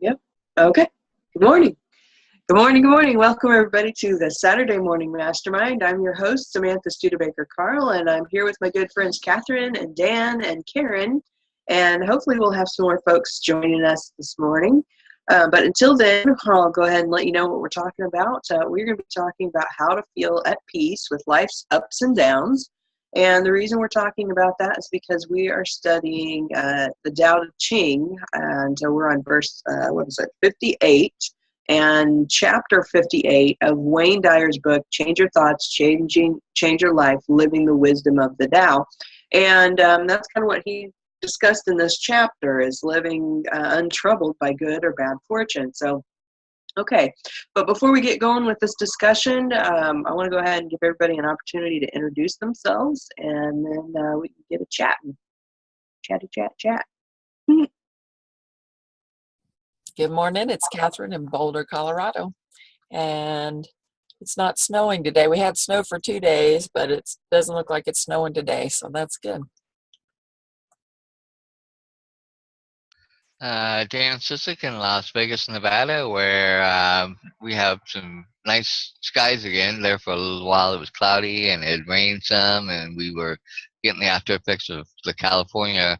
Yep. Okay. Good morning. Good morning. Good morning. Welcome, everybody, to the Saturday Morning Mastermind. I'm your host, Samantha Studebaker-Carl, and I'm here with my good friends Catherine and Dan and Karen. And hopefully we'll have some more folks joining us this morning. But until then, I'll go ahead and let you know what we're talking about. We're going to be talking about how to feel at peace with life's ups and downs. And the reason we're talking about that is because we are studying the Tao Te Ching, and we're on verse, 58, and chapter 58 of Wayne Dyer's book, Change Your Thoughts, Change Your Life, Living the Wisdom of the Tao. And that's kind of what he discussed in this chapter, is living untroubled by good or bad fortune. So, okay, but before we get going with this discussion, I want to go ahead and give everybody an opportunity to introduce themselves, and then we can get a chatting. Chat. Good morning, it's Catherine in Boulder, Colorado, and it's not snowing today. We had snow for 2 days, but it doesn't look like it's snowing today, so that's good. Dan Sisek in Las Vegas, Nevada, where we have some nice skies again. There for a little while it was cloudy and it rained some, and we were getting the after effects of the California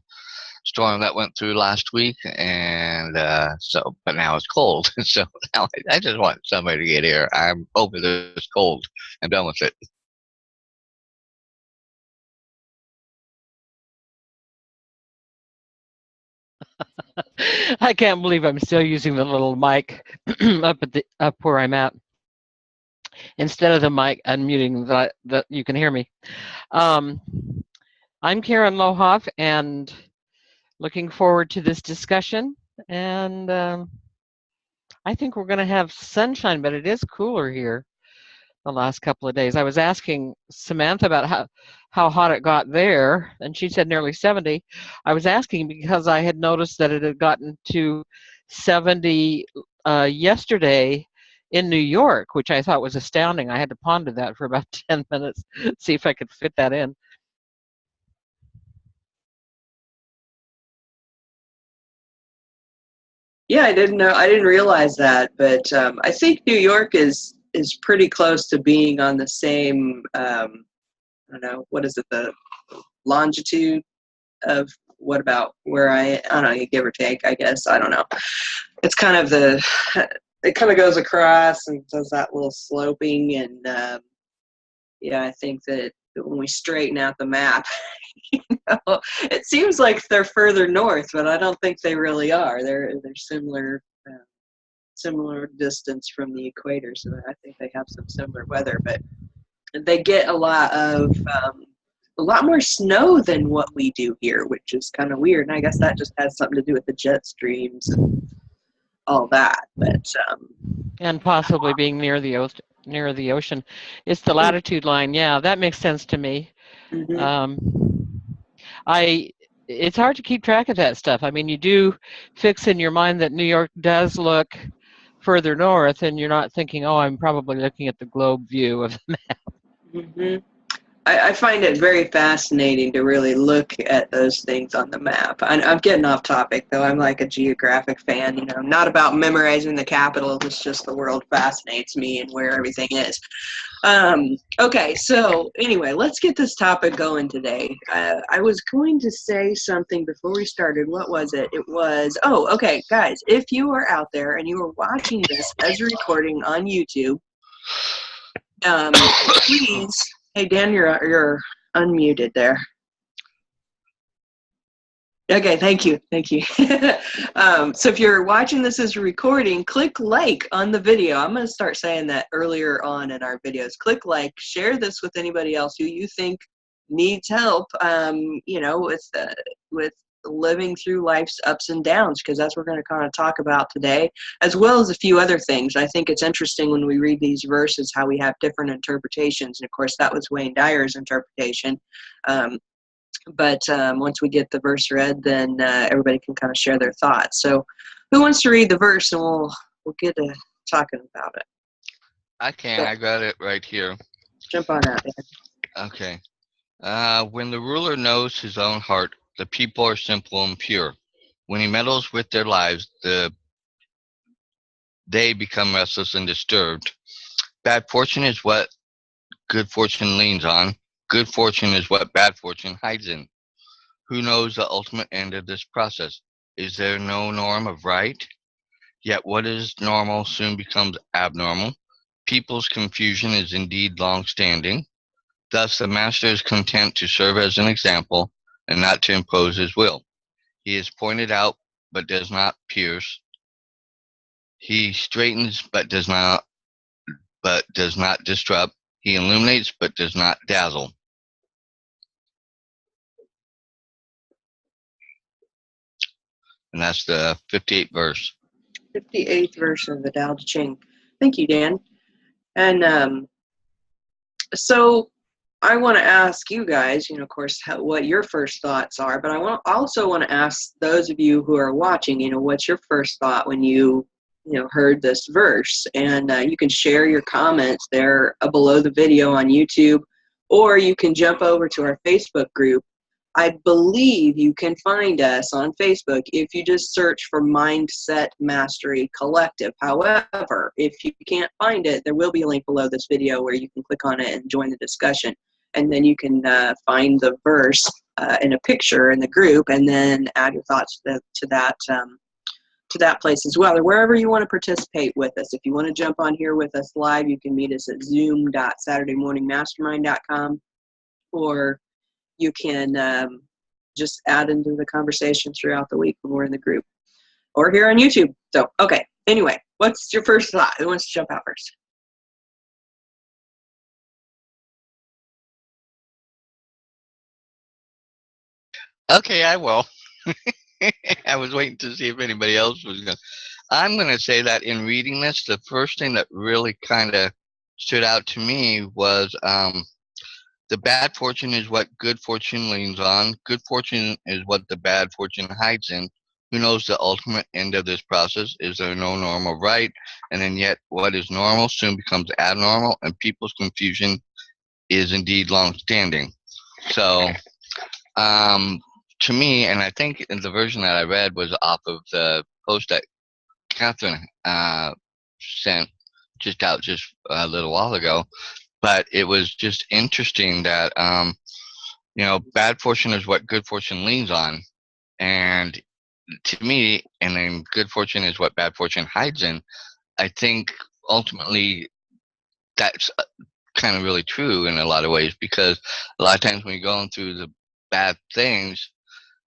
storm that went through last week, and but now it's cold. So now I just want somebody to get here. I'm over this cold. I'm done with it. I can't believe I'm still using the little mic up where I'm at instead of the mic unmuting that you can hear me. I'm Karen Lohoff, and looking forward to this discussion. And I think we're going to have sunshine, but it is cooler here the last couple of days. I was asking Samantha about how hot it got there, and she said nearly 70. I was asking because I had noticed that it had gotten to 70 yesterday in New York, which I thought was astounding. I had to ponder that for about 10 minutes, see if I could fit that in. Yeah, I didn't know. I didn't realize that, but I think New York is pretty close to being on the same. I don't know, what is it? The longitude of what about where I don't know. You give or take, I guess. I don't know. It's kind of it kind of goes across and does that little sloping, and yeah, I think that when we straighten out the map, it seems like they're further north, but I don't think they really are. They're similar distance from the equator, so I think they have some similar weather. But they get a lot more snow than what we do here, which is kind of weird. And I guess that just has something to do with the jet streams and all that. But and possibly being near the ocean. It's the latitude line. Yeah, that makes sense to me. mm-hmm. It's hard to keep track of that stuff. I mean, you do fix in your mind that New York does look further north, and you're not thinking, oh, I'm probably looking at the globe view of the map. Mm-hmm. I find it very fascinating to really look at those things on the map. I'm getting off topic, though. I'm like a geographic fan, not about memorizing the capital. It's just the world fascinates me and where everything is. Okay, so anyway, let's get this topic going today. I was going to say something before we started. What was it? It was, okay, guys, if you are out there and you are watching this as a recording on YouTube, please... Hey, Dan, you're unmuted there. Okay, thank you. So if you're watching this as a recording, click like on the video. I'm going to start saying that earlier on in our videos. Click like, share this with anybody else who you think needs help, with living through life's ups and downs, because that's what we're going to kind of talk about today, as well as a few other things. I think it's interesting when we read these verses how we have different interpretations, and of course that was Wayne Dyer's interpretation. But once we get the verse read, then everybody can kind of share their thoughts. So who wants to read the verse, and we'll get to talking about it? I can. I got it right here. Jump on that. Okay. When the ruler knows his own heart, the people are simple and pure. When he meddles with their lives, the they become restless and disturbed. Bad fortune is what good fortune leans on. Good fortune is what bad fortune hides in. Who knows the ultimate end of this process? Is there no norm of right? Yet what is normal soon becomes abnormal. People's confusion is indeed long-standing. Thus the master is content to serve as an example and not to impose his will. He is pointed out but does not pierce. He straightens but does not disrupt. He illuminates but does not dazzle. And that's the 58th verse. 58th verse of the Tao Te Ching. Thank you, Dan. And so I want to ask you guys, of course, what your first thoughts are, but I also want to ask those of you who are watching, what's your first thought when you heard this verse? And you can share your comments there below the video on YouTube, or you can jump over to our Facebook group. I believe you can find us on Facebook if you just search for Mindset Mastery Collective. However, if you can't find it, there will be a link below this video where you can click on it and join the discussion. And then you can find the verse in a picture in the group, and then add your thoughts to that place as well, or wherever you want to participate with us. If you want to jump on here with us live, you can meet us at zoom.saturdaymorningmastermind.com, or you can just add into the conversation throughout the week when we're in the group, or here on YouTube. So, okay. Anyway, what's your first thought? Who wants to jump out first? Okay, I will. I was waiting to see if anybody else was going to. I'm going to say that in reading this, the first thing that really kind of stood out to me was the bad fortune is what good fortune leans on. Good fortune is what the bad fortune hides in. Who knows the ultimate end of this process? Is there no normal right? And then yet what is normal soon becomes abnormal, and people's confusion is indeed long-standing. So to me, and I think in the version that I read was off of the post that Catherine sent just a little while ago, but it was just interesting that bad fortune is what good fortune leans on, and to me, and then good fortune is what bad fortune hides in. I think ultimately that's kind of really true in a lot of ways, because a lot of times when you're going through the bad things,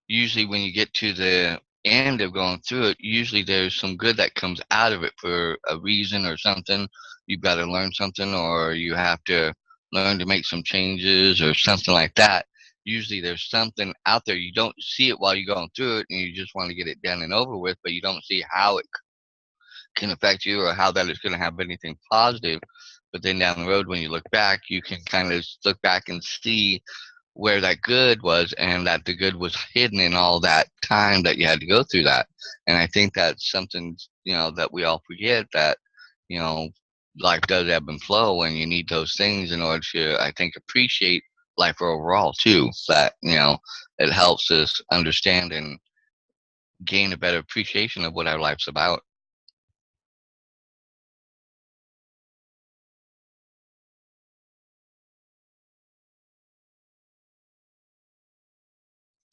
usually when you get to the end of going through it, usually there's some good that comes out of it for a reason or something. You've got to learn something, or you have to learn to make some changes or something like that. Usually there's something out there. You don't see it while you're going through it, and you just want to get it done and over with, but you don't see how it can affect you or how that is going to have anything positive. But then down the road, when you look back, you can kind of look back and see where that good was, and that the good was hidden in all that time that you had to go through that. And I think that's something, that we all forget, that, life does ebb and flow, and you need those things in order to, I think, appreciate life overall too. That, it helps us understand and gain a better appreciation of what our life's about.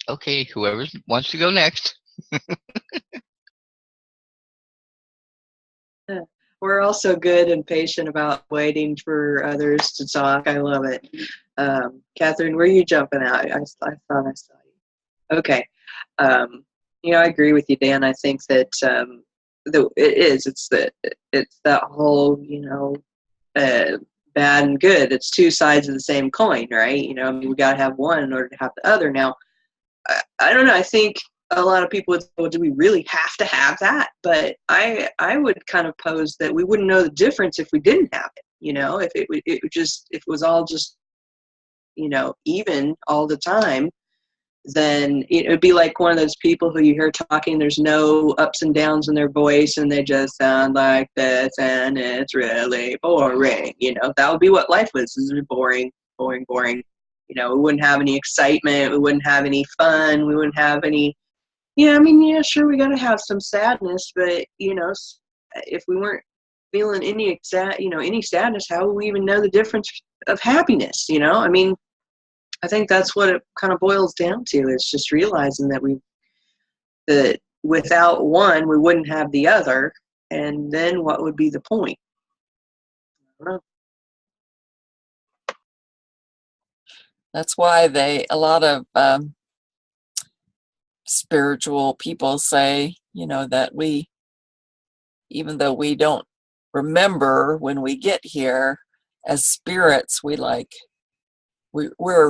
Okay, whoever wants to go next. We're also good and patient about waiting for others to talk. I love it. Catherine, where are you jumping out? I thought I saw you. Okay. I agree with you, Dan. I think that it's that whole, bad and good. It's two sides of the same coin, right? We got to have one in order to have the other. Now, I don't know. I think a lot of people would say, well, do we really have to have that? But I would kind of pose that we wouldn't know the difference if we didn't have it. If it was all just, even all the time, then it would be like one of those people who you hear talking, there's no ups and downs in their voice, and they just sound like this, and it's really boring. That would be what life was. This is boring, boring, boring. We wouldn't have any excitement. We wouldn't have any fun. We wouldn't have any, sure, we got to have some sadness, but, if we weren't feeling any any sadness, how would we even know the difference of happiness? I mean, I think that's what it kind of boils down to. It's just realizing that without one, we wouldn't have the other, and then what would be the point? I don't know. That's why a lot of spiritual people say, that even though we don't remember when we get here as spirits, we're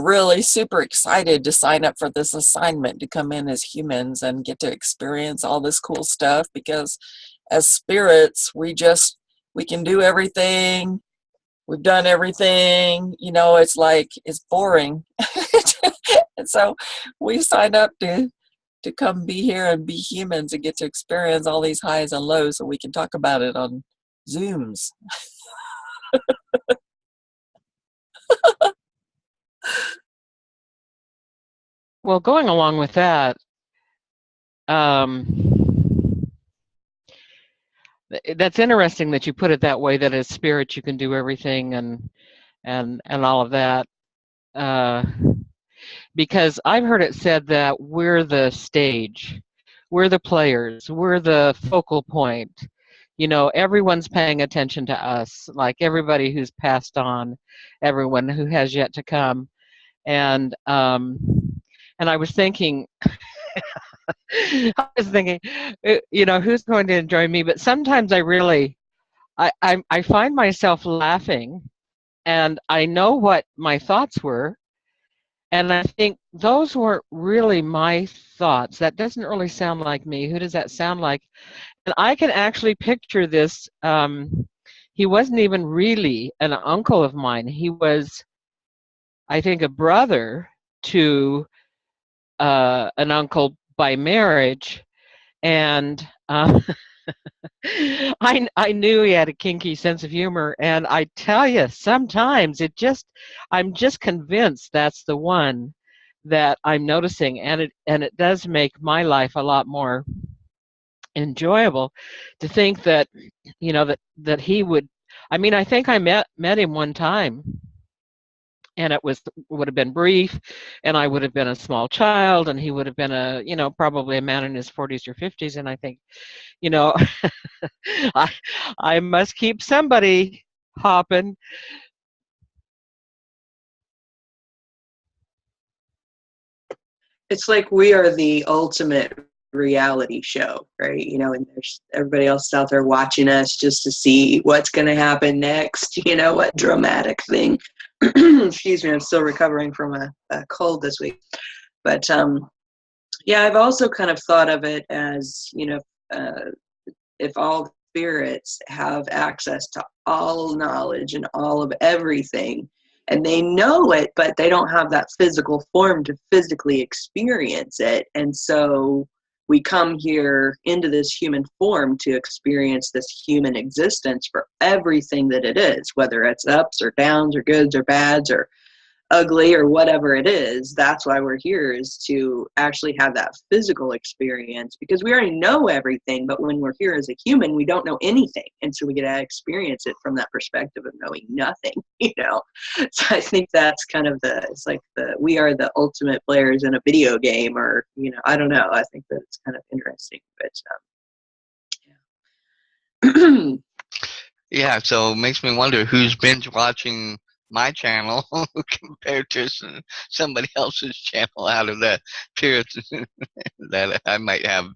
really super excited to sign up for this assignment to come in as humans and get to experience all this cool stuff, because as spirits, we can do everything. We've done everything, it's boring. And so we sign up to come be here and be humans and get to experience all these highs and lows so we can talk about it on Zooms. Well, going along with that, that's interesting that you put it that way, that as spirit you can do everything and all of that. Because I've heard it said that we're the stage, we're the players, we're the focal point. Everyone's paying attention to us, like everybody who's passed on, everyone who has yet to come. And I was thinking, who's going to enjoy me? But sometimes I find myself laughing, and I know what my thoughts were, and I think those weren't really my thoughts. That doesn't really sound like me. Who does that sound like? And I can actually picture this. He wasn't even really an uncle of mine. He was, I think, a brother to an uncle by marriage, and I knew he had a kinky sense of humor, and I tell you, sometimes I'm just convinced that's the one that I'm noticing, and it does make my life a lot more enjoyable to think that that he would. I mean, I think I met him one time, and it would have been brief, and I would have been a small child, and he would have been probably a man in his 40s or 50s, and I think, I must keep somebody hopping. It's like we are the ultimate reality show, right? And there's everybody else out there watching us just to see what's going to happen next, what dramatic thing. Excuse me, I'm still recovering from a cold this week. But yeah, I've also kind of thought of it as, if all spirits have access to all knowledge and all of everything, and they know it, but they don't have that physical form to physically experience it. And so we come here into this human form to experience this human existence for everything that it is, whether it's ups or downs or goods or bads or ugly or whatever it is. That's why we're here, is to actually have that physical experience, because we already know everything, but when we're here as a human, we don't know anything, and so we get to experience it from that perspective of knowing nothing. So I think that's kind of we are the ultimate players in a video game, or I don't know, I think that it's kind of interesting. But Yeah, so it makes me wonder who's binge watching my channel compared to somebody else's channel out of the periods that I might have.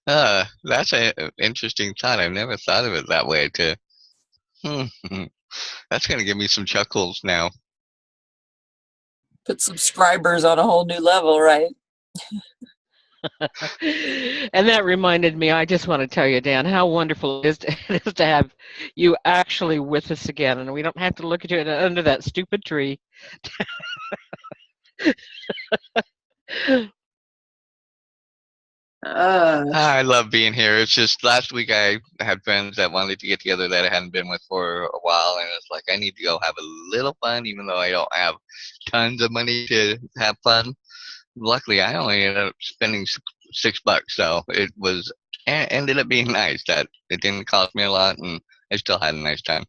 That's an interesting thought. I've never thought of it that way. That's going to give me some chuckles now. Put subscribers on a whole new level, right? And that reminded me, I just want to tell you, Dan, how wonderful it is to have you actually with us again, and we don't have to look at you under that stupid tree. I love being here. It's just last week I had friends that wanted to get together that I hadn't been with for a while, and it's like I need to go have a little fun, even though I don't have tons of money to have fun. Luckily, I only ended up spending $6, so it was and it ended up being nice. That it didn't cost me a lot, and I still had a nice time.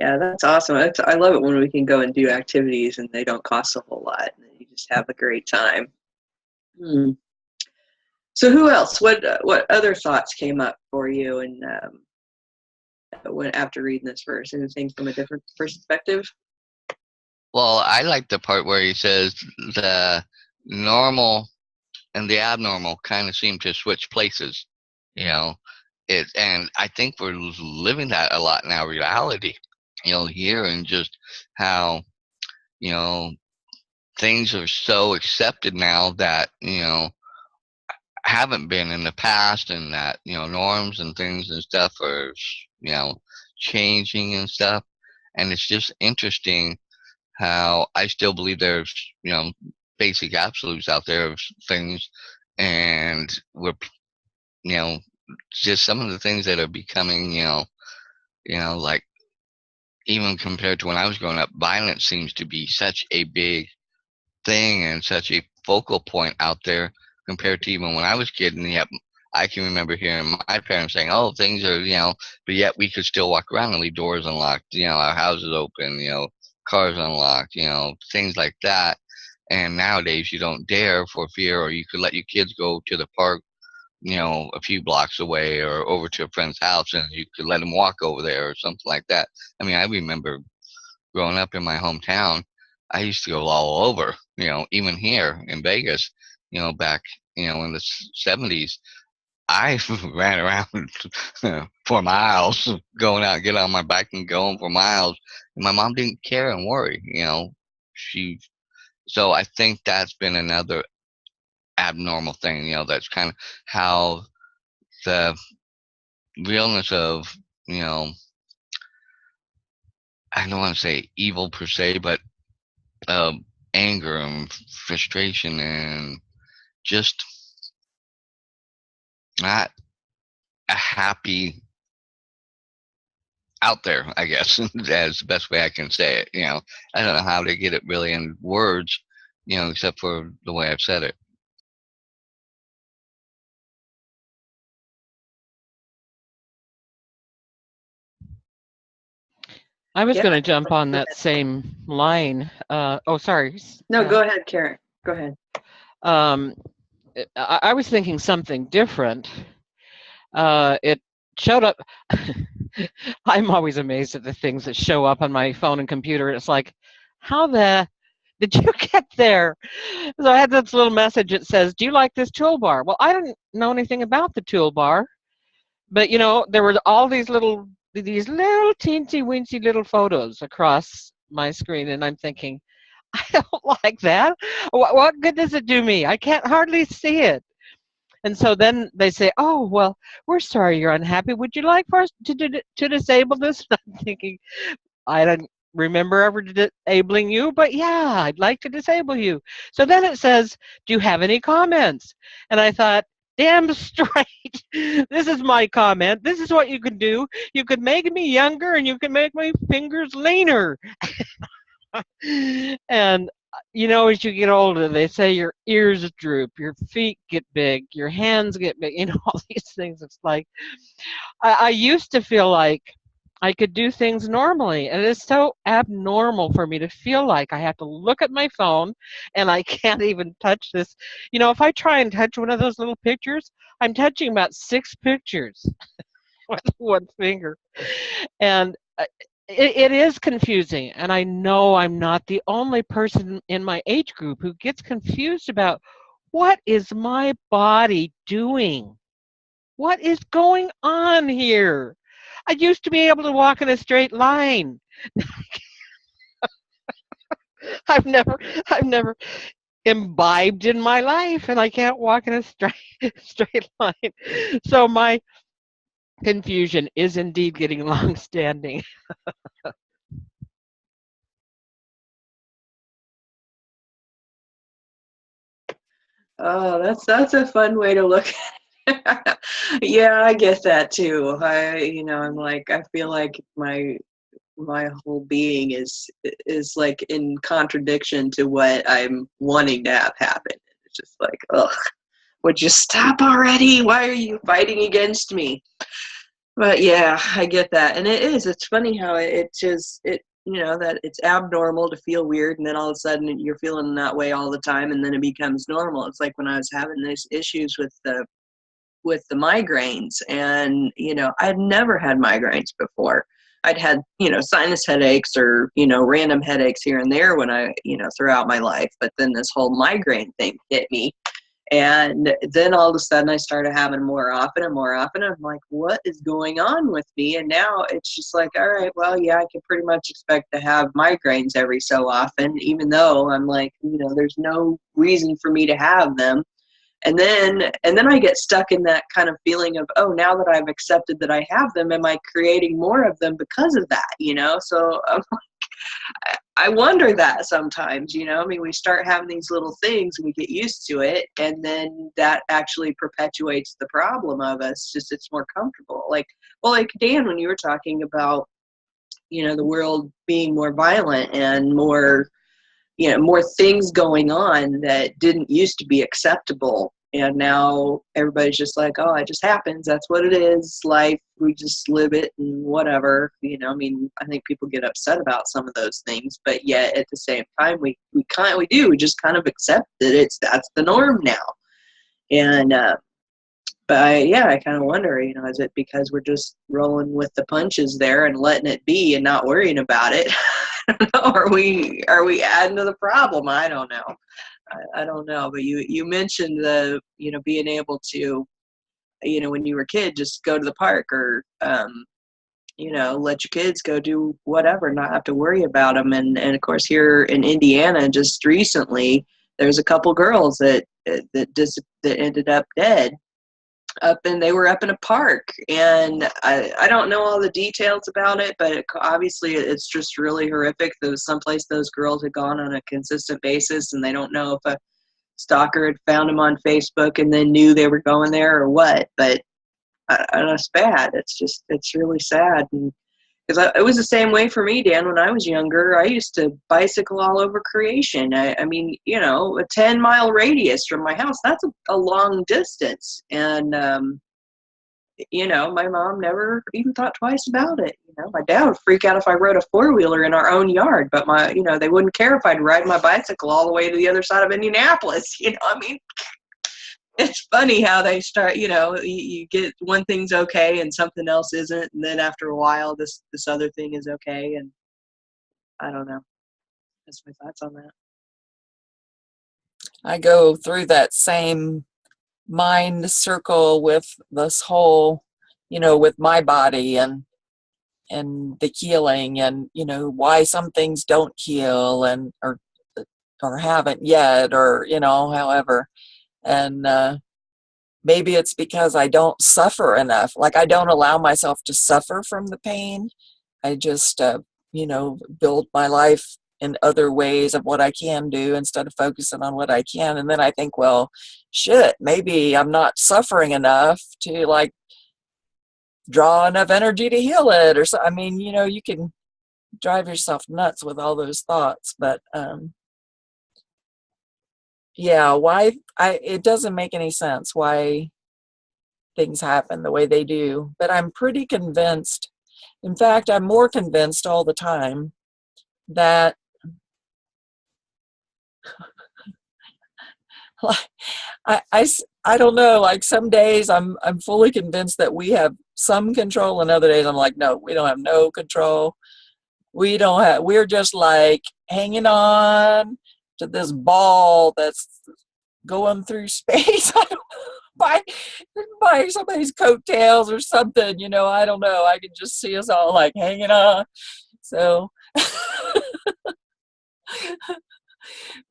Yeah, that's awesome. I love it when we can go and do activities and they don't cost a whole lot, and you just have a great time. So who else? What other thoughts came up for you and when after reading this verse? Anything from a different perspective? Well, I like the part where he says the normal and the abnormal kind of seem to switch places. You know, and I think we're living that a lot in our reality. Here, and just how you know things are so accepted now that haven't been in the past, and that norms and things and stuff are changing and stuff. And it's just interesting how I still believe there's basic absolutes out there of things, and we're you know just some of the things that are becoming like, even compared to when I was growing up, violence seems to be such a big thing and such a focal point out there compared to even when I was a kid. And yet I can remember hearing my parents saying, "Oh, things are but yet we could still walk around and leave doors unlocked, our houses open, cars unlocked, things like that." And nowadays you don't dare for fear, or you could let your kids go to the park, a few blocks away, or over to a friend's house, and you could let them walk over there or something like that. I mean, I remember growing up in my hometown, I used to go all over, even here in Vegas, back, in the 70s. I ran around for miles, going out, get on my bike and going for miles. And my mom didn't care and worry, she, so I think that's been another abnormal thing, that's kind of how the realness of, I don't want to say evil per se, but anger and frustration and just not a happy out there, I guess, as the best way I can say it. I don't know how to get it really in words, except for the way I've said it. I was Yeah. going to jump on that same line. Sorry. No, go ahead, Karen. Go ahead. I was thinking something different. It showed up. I'm always amazed at the things that show up on my phone and computer. It's like, how the did you get there? So I had this little message that says, "Do you like this toolbar?" Well, I didn't know anything about the toolbar, but there were all these little teensy weensy little photos across my screen, and I'm thinking, I don't like that. What good does it do me? I can't hardly see it. And so then they say, "Oh, well, we're sorry you're unhappy. Would you like for us to disable this?" And I'm thinking, I don't remember ever disabling you, but yeah, I'd like to disable you. So then it says, "Do you have any comments?" And I thought, damn straight, this is my comment. This is what you can do. You could make me younger, and you can make my fingers leaner. And as you get older, they say your ears droop, your feet get big, your hands get big, all these things. It's like, I used to feel like I could do things normally, and it's so abnormal for me to feel like I have to look at my phone and I can't even touch this. If I try and touch one of those little pictures, I'm touching about 6 pictures with one finger. And it is confusing, and I know I'm not the only person in my age group who gets confused about, what is my body doing? What is going on here? I used to be able to walk in a straight line. I've never imbibed in my life, and I can't walk in a straight line. So my confusion is indeed getting long-standing. Oh, that's a fun way to look at it. Yeah, I get that too. I'm like, I feel like my whole being is like in contradiction to what I'm wanting to have happen. It's just like, ugh, would you stop already? Why are you fighting against me? But yeah, I get that. And it's funny how that it's abnormal to feel weird, and then all of a sudden you're feeling that way all the time, and then it becomes normal. It's like when I was having these issues with the migraines, and I'd never had migraines before. I'd had sinus headaches or random headaches here and there when I throughout my life, but then this whole migraine thing hit me, and then all of a sudden I started having more often and more often. I'm like, what is going on with me? And now it's just like, all right, well, yeah, I can pretty much expect to have migraines every so often, even though I'm like, there's no reason for me to have them. And then I get stuck in that kind of feeling of, oh, now that I've accepted that I have them, am I creating more of them because of that? So I wonder that sometimes, I mean, we start having these little things and we get used to it, and then that actually perpetuates the problem of us. Just it's more comfortable. Like Dan, when you were talking about, the world being more violent and more things going on that didn't used to be acceptable. And now everybody's just like, oh, it just happens. That's what it is. Life, we just live it and whatever. I mean, I think people get upset about some of those things, but yet at the same time, we just kind of accept that that's the norm now. And, I kind of wonder, is it because we're just rolling with the punches there and letting it be and not worrying about it? Are we adding to the problem? I don't know. I don't know. But you mentioned the being able to when you were a kid just go to the park or let your kids go do whatever, not have to worry about them. And of course here in Indiana just recently there's a couple girls that ended up dead. They were up in a park, and I don't know all the details about it, but obviously it's just really horrific. There was someplace those girls had gone on a consistent basis, and they don't know if a stalker had found them on Facebook and then knew they were going there or what. But it's bad. It's really sad. Because it was the same way for me, Dan, when I was younger. I used to bicycle all over creation. I mean, a 10-mile radius from my house, that's a long distance. And, my mom never even thought twice about it. My dad would freak out if I rode a four-wheeler in our own yard, but they wouldn't care if I'd ride my bicycle all the way to the other side of Indianapolis. I mean, it's funny how they start, you get one thing's okay and something else isn't. And then after a while, this other thing is okay. And I don't know. That's my thoughts on that. I go through that same mind circle with this whole, with my body and the healing and, why some things don't heal or haven't yet, or, however. And maybe it's because I don't suffer enough. Like I don't allow myself to suffer from the pain. I just, build my life in other ways of what I can do instead of focusing on what I can. And then I think, well, shit, maybe I'm not suffering enough to like draw enough energy to heal it or so. I mean, you can drive yourself nuts with all those thoughts, but yeah, it doesn't make any sense why things happen the way they do. But I'm pretty convinced, in fact, I'm more convinced all the time that I don't know, like some days I'm fully convinced that we have some control, and other days I'm like, no, we don't have no control. We're just like hanging on to this ball that's going through space. I don't by somebody's coattails or something, I don't know. I can just see us all like hanging on. So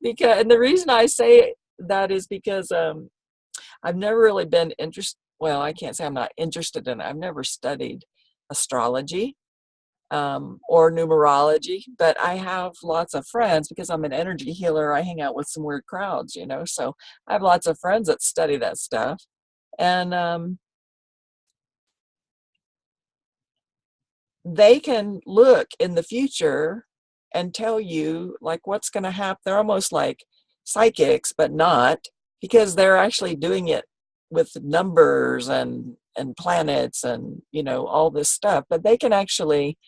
and the reason I say that is because I've never really been interested. Well, I can't say I'm not interested in it. I've never studied astrology or numerology, but I have lots of friends because I'm an energy healer. I hang out with some weird crowds, so I have lots of friends that study that stuff. And they can look in the future and tell you like what's going to happen. They're almost like psychics, but not. because they're actually doing it with numbers and planets and, you know, all this stuff, but they can actually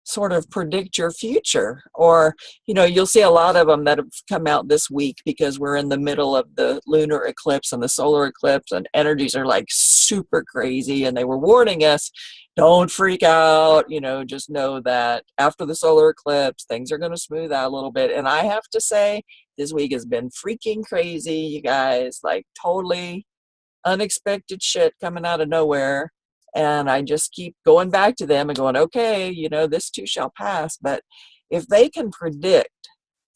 sort of predict your future. Or, you know, you'll see a lot of them that have come out this week because we're in the middle of the lunar eclipse and the solar eclipse, and energies are like super crazy, and they were warning us, don't freak out, you know, just know that after the solar eclipse things are going to smooth out a little bit. And I have to say, this week has been freaking crazy, you guys, like totally unexpected shit coming out of nowhere. And I just keep going back to them and going, okay, you know, this too shall pass. But if they can predict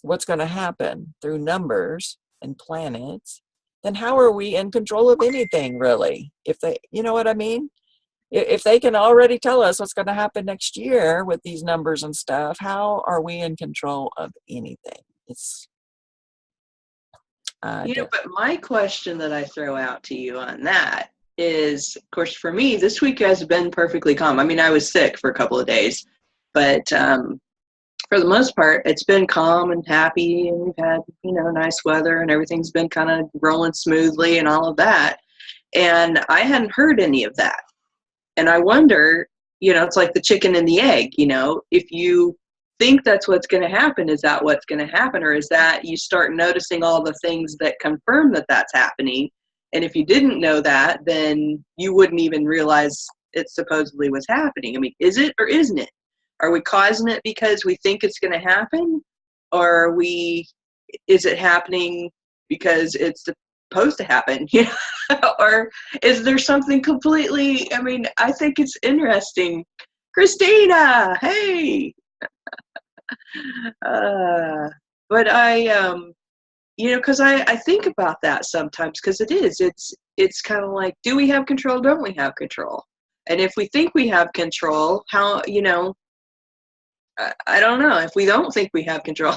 what's going to happen through numbers and planets, then how are we in control of anything, really? If they, you know what I mean? If they can already tell us what's going to happen next year with these numbers and stuff, how are we in control of anything? It's, But my question that I throw out to you on that is, of course, for me, this week has been perfectly calm. I mean, I was sick for a couple of days, but for the most part, it's been calm and happy, and we've had, you know, nice weather, and everything's been kind of rolling smoothly and all of that. And I hadn't heard any of that. And I wonder, you know, it's like the chicken and the egg, you know, if you think that's what's going to happen, is that what's going to happen? Or is that you start noticing all the things that confirm that that's happening? And if you didn't know that, then you wouldn't even realize it supposedly was happening. I mean, is it or isn't it? Are we causing it because we think it's going to happen? Or is it happening because it's supposed to happen? You know? Or is there something completely, I mean, I think it's interesting. Christina, hey! But I, you know, because I think about that sometimes, because it's kind of like, do we have control? Don't we have control? And if we think we have control, how, you know, I don't know. If we don't think we have control,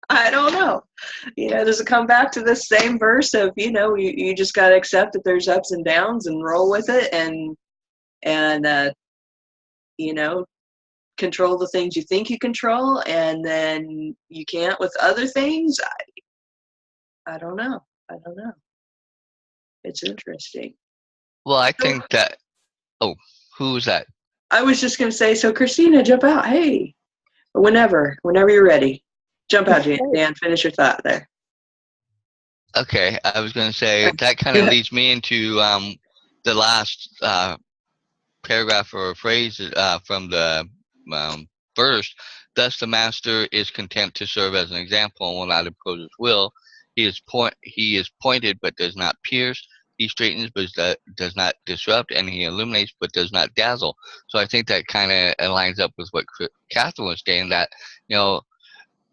I don't know. You know, does it come back to this same verse of, you know, you just got to accept that there's ups and downs and roll with it, and you know, control the things you think you control, and then you can't with other things. I don't know. I don't know. It's interesting. Well, I think that. Oh, who's that? I was just going to say, so Christina, jump out. Hey, whenever you're ready. Jump out, Dan. Finish your thought there. Okay, I was going to say that kind of leads me into the last paragraph or phrase from the verse. Thus the master is content to serve as an example and will not impose his will. He is pointed but does not pierce. He straightens but does not disrupt, and he illuminates but does not dazzle. So I think that kind of lines up with what Catherine was saying, that, you know,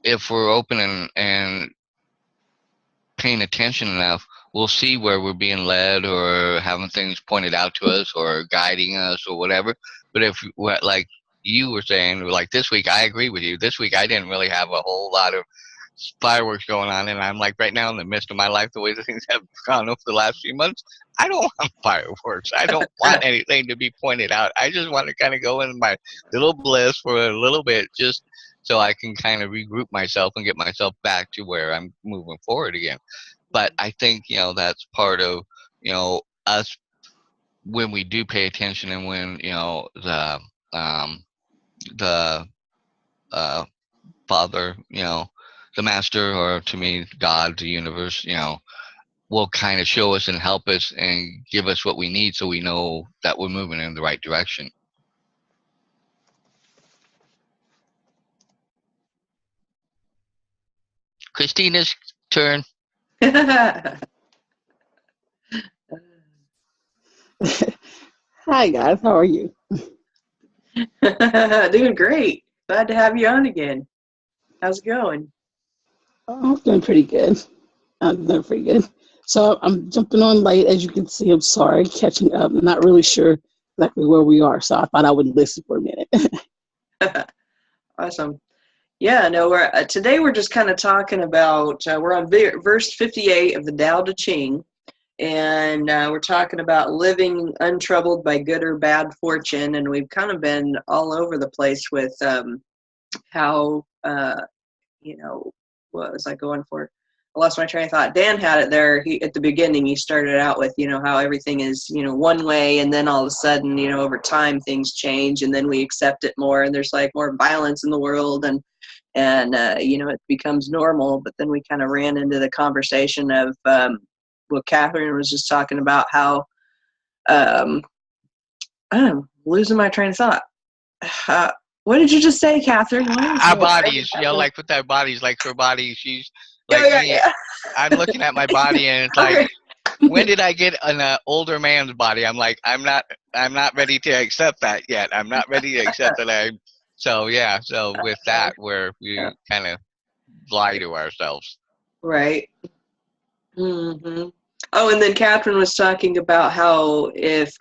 if we're open and paying attention enough, we'll see where we're being led or having things pointed out to us or guiding us or whatever. But if, like you were saying, like this week, I agree with you. This week, I didn't really have a whole lot of fireworks going on, and I'm like right now in the midst of my life, the way the things have gone over the last few months, I don't want fireworks. I don't want anything to be pointed out. I just want to kind of go in my little bliss for a little bit, just so I can kind of regroup myself and get myself back to where I'm moving forward again. But I think, you know, that's part of, you know, us when we do pay attention, and when, you know, the Father, you know, the Master, or to me, God, the universe, you know, will kind of show us and help us and give us what we need, so we know that we're moving in the right direction. Christina's turn. Hi guys, how are you? Doing great. Glad to have you on again. How's it going? I'm doing pretty good. So I'm jumping on late, as you can see. I'm sorry, catching up. I'm not really sure exactly where we are, so I thought I would listen for a minute. Awesome. Yeah, no, today we're just kind of talking about, we're on verse 58 of the Tao Te Ching, and we're talking about living untroubled by good or bad fortune, and we've kind of been all over the place with how, you know, what was I going for? lost my train of thought. Dan had it there. At the beginning, he started out with, how everything is, one way, and then all of a sudden, over time things change, and then we accept it more, and there's like more violence in the world, and it becomes normal. But then we kind of ran into the conversation of what Catherine was just talking about, how I'm losing my train of thought. What did you just say, Catherine? Our bodies, like with our bodies, like her body, she's like me. Yeah. I'm looking at my body, and it's like, when did I get an older man's body? I'm like, I'm not ready to accept that yet. I'm not ready to accept that. So with that, we kind of lie to ourselves. Right. Mm-hmm. Oh, and then Catherine was talking about how if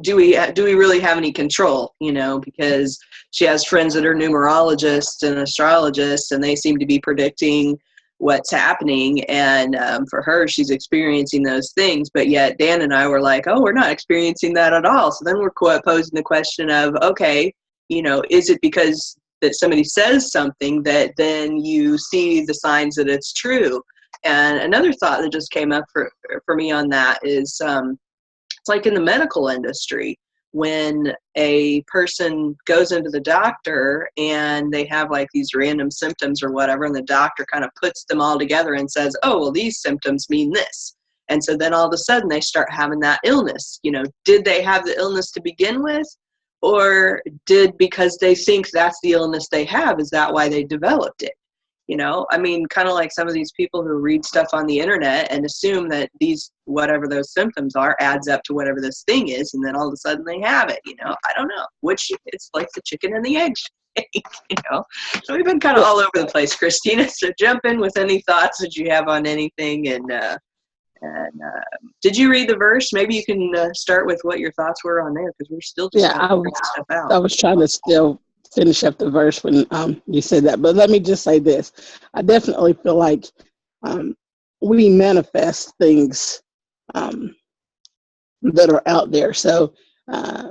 do we really have any control? Because she has friends that are numerologists and astrologists, and they seem to be predicting what's happening. And for her, she's experiencing those things. But yet Dan and I were like, oh, we're not experiencing that at all. So then we're posing the question of, okay, is it because that somebody says something that then you see the signs that it's true? And another thought that just came up for me on that is it's like in the medical industry, when a person goes into the doctor and they have like these random symptoms or whatever, and the doctor kind of puts them all together and says, oh, well, these symptoms mean this. And so then all of a sudden they start having that illness. Did they have the illness to begin with? Or because they think that's the illness they have, is that why they developed it? Kind of like some of these people who read stuff on the internet and assume that whatever those symptoms are adds up to whatever this thing is, and then all of a sudden they have it. I don't know, which it's like the chicken and the egg shake, So we've been kind of all over the place, Christina. So jump in with any thoughts that you have on anything. And did you read the verse? Maybe you can start with what your thoughts were on there, because we're still just trying to figure stuff out. I was trying to still finish up the verse when you said that, but let me just say this. I definitely feel like we manifest things that are out there. So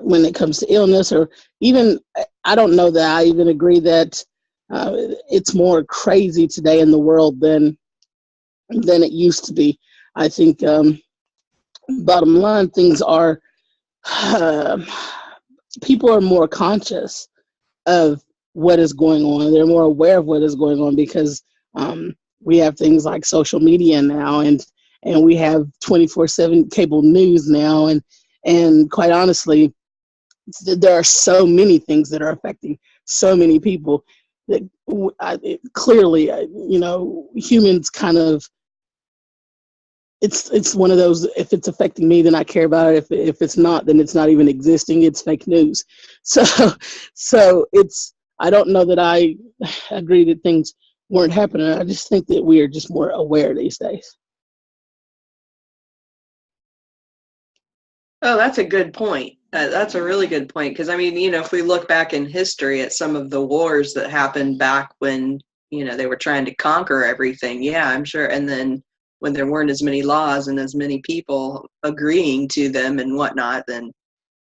when it comes to illness, or even, I don't know that I even agree that it's more crazy today in the world than it used to be. I think bottom line, things are people are more conscious of what is going on. They're more aware of what is going on, because we have things like social media now, and we have 24/7 cable news now, and quite honestly, there are so many things that are affecting so many people that clearly, humans kind of, it's one of those, if it's affecting me, then I care about it. If it's not, then it's not even existing. It's fake news. So it's, I don't know that I agree that things weren't happening. I just think that we are just more aware these days. Oh, that's a good point. That's a really good point. Because, if we look back in history at some of the wars that happened back when, they were trying to conquer everything. Yeah, I'm sure. And then when there weren't as many laws and as many people agreeing to them and whatnot, then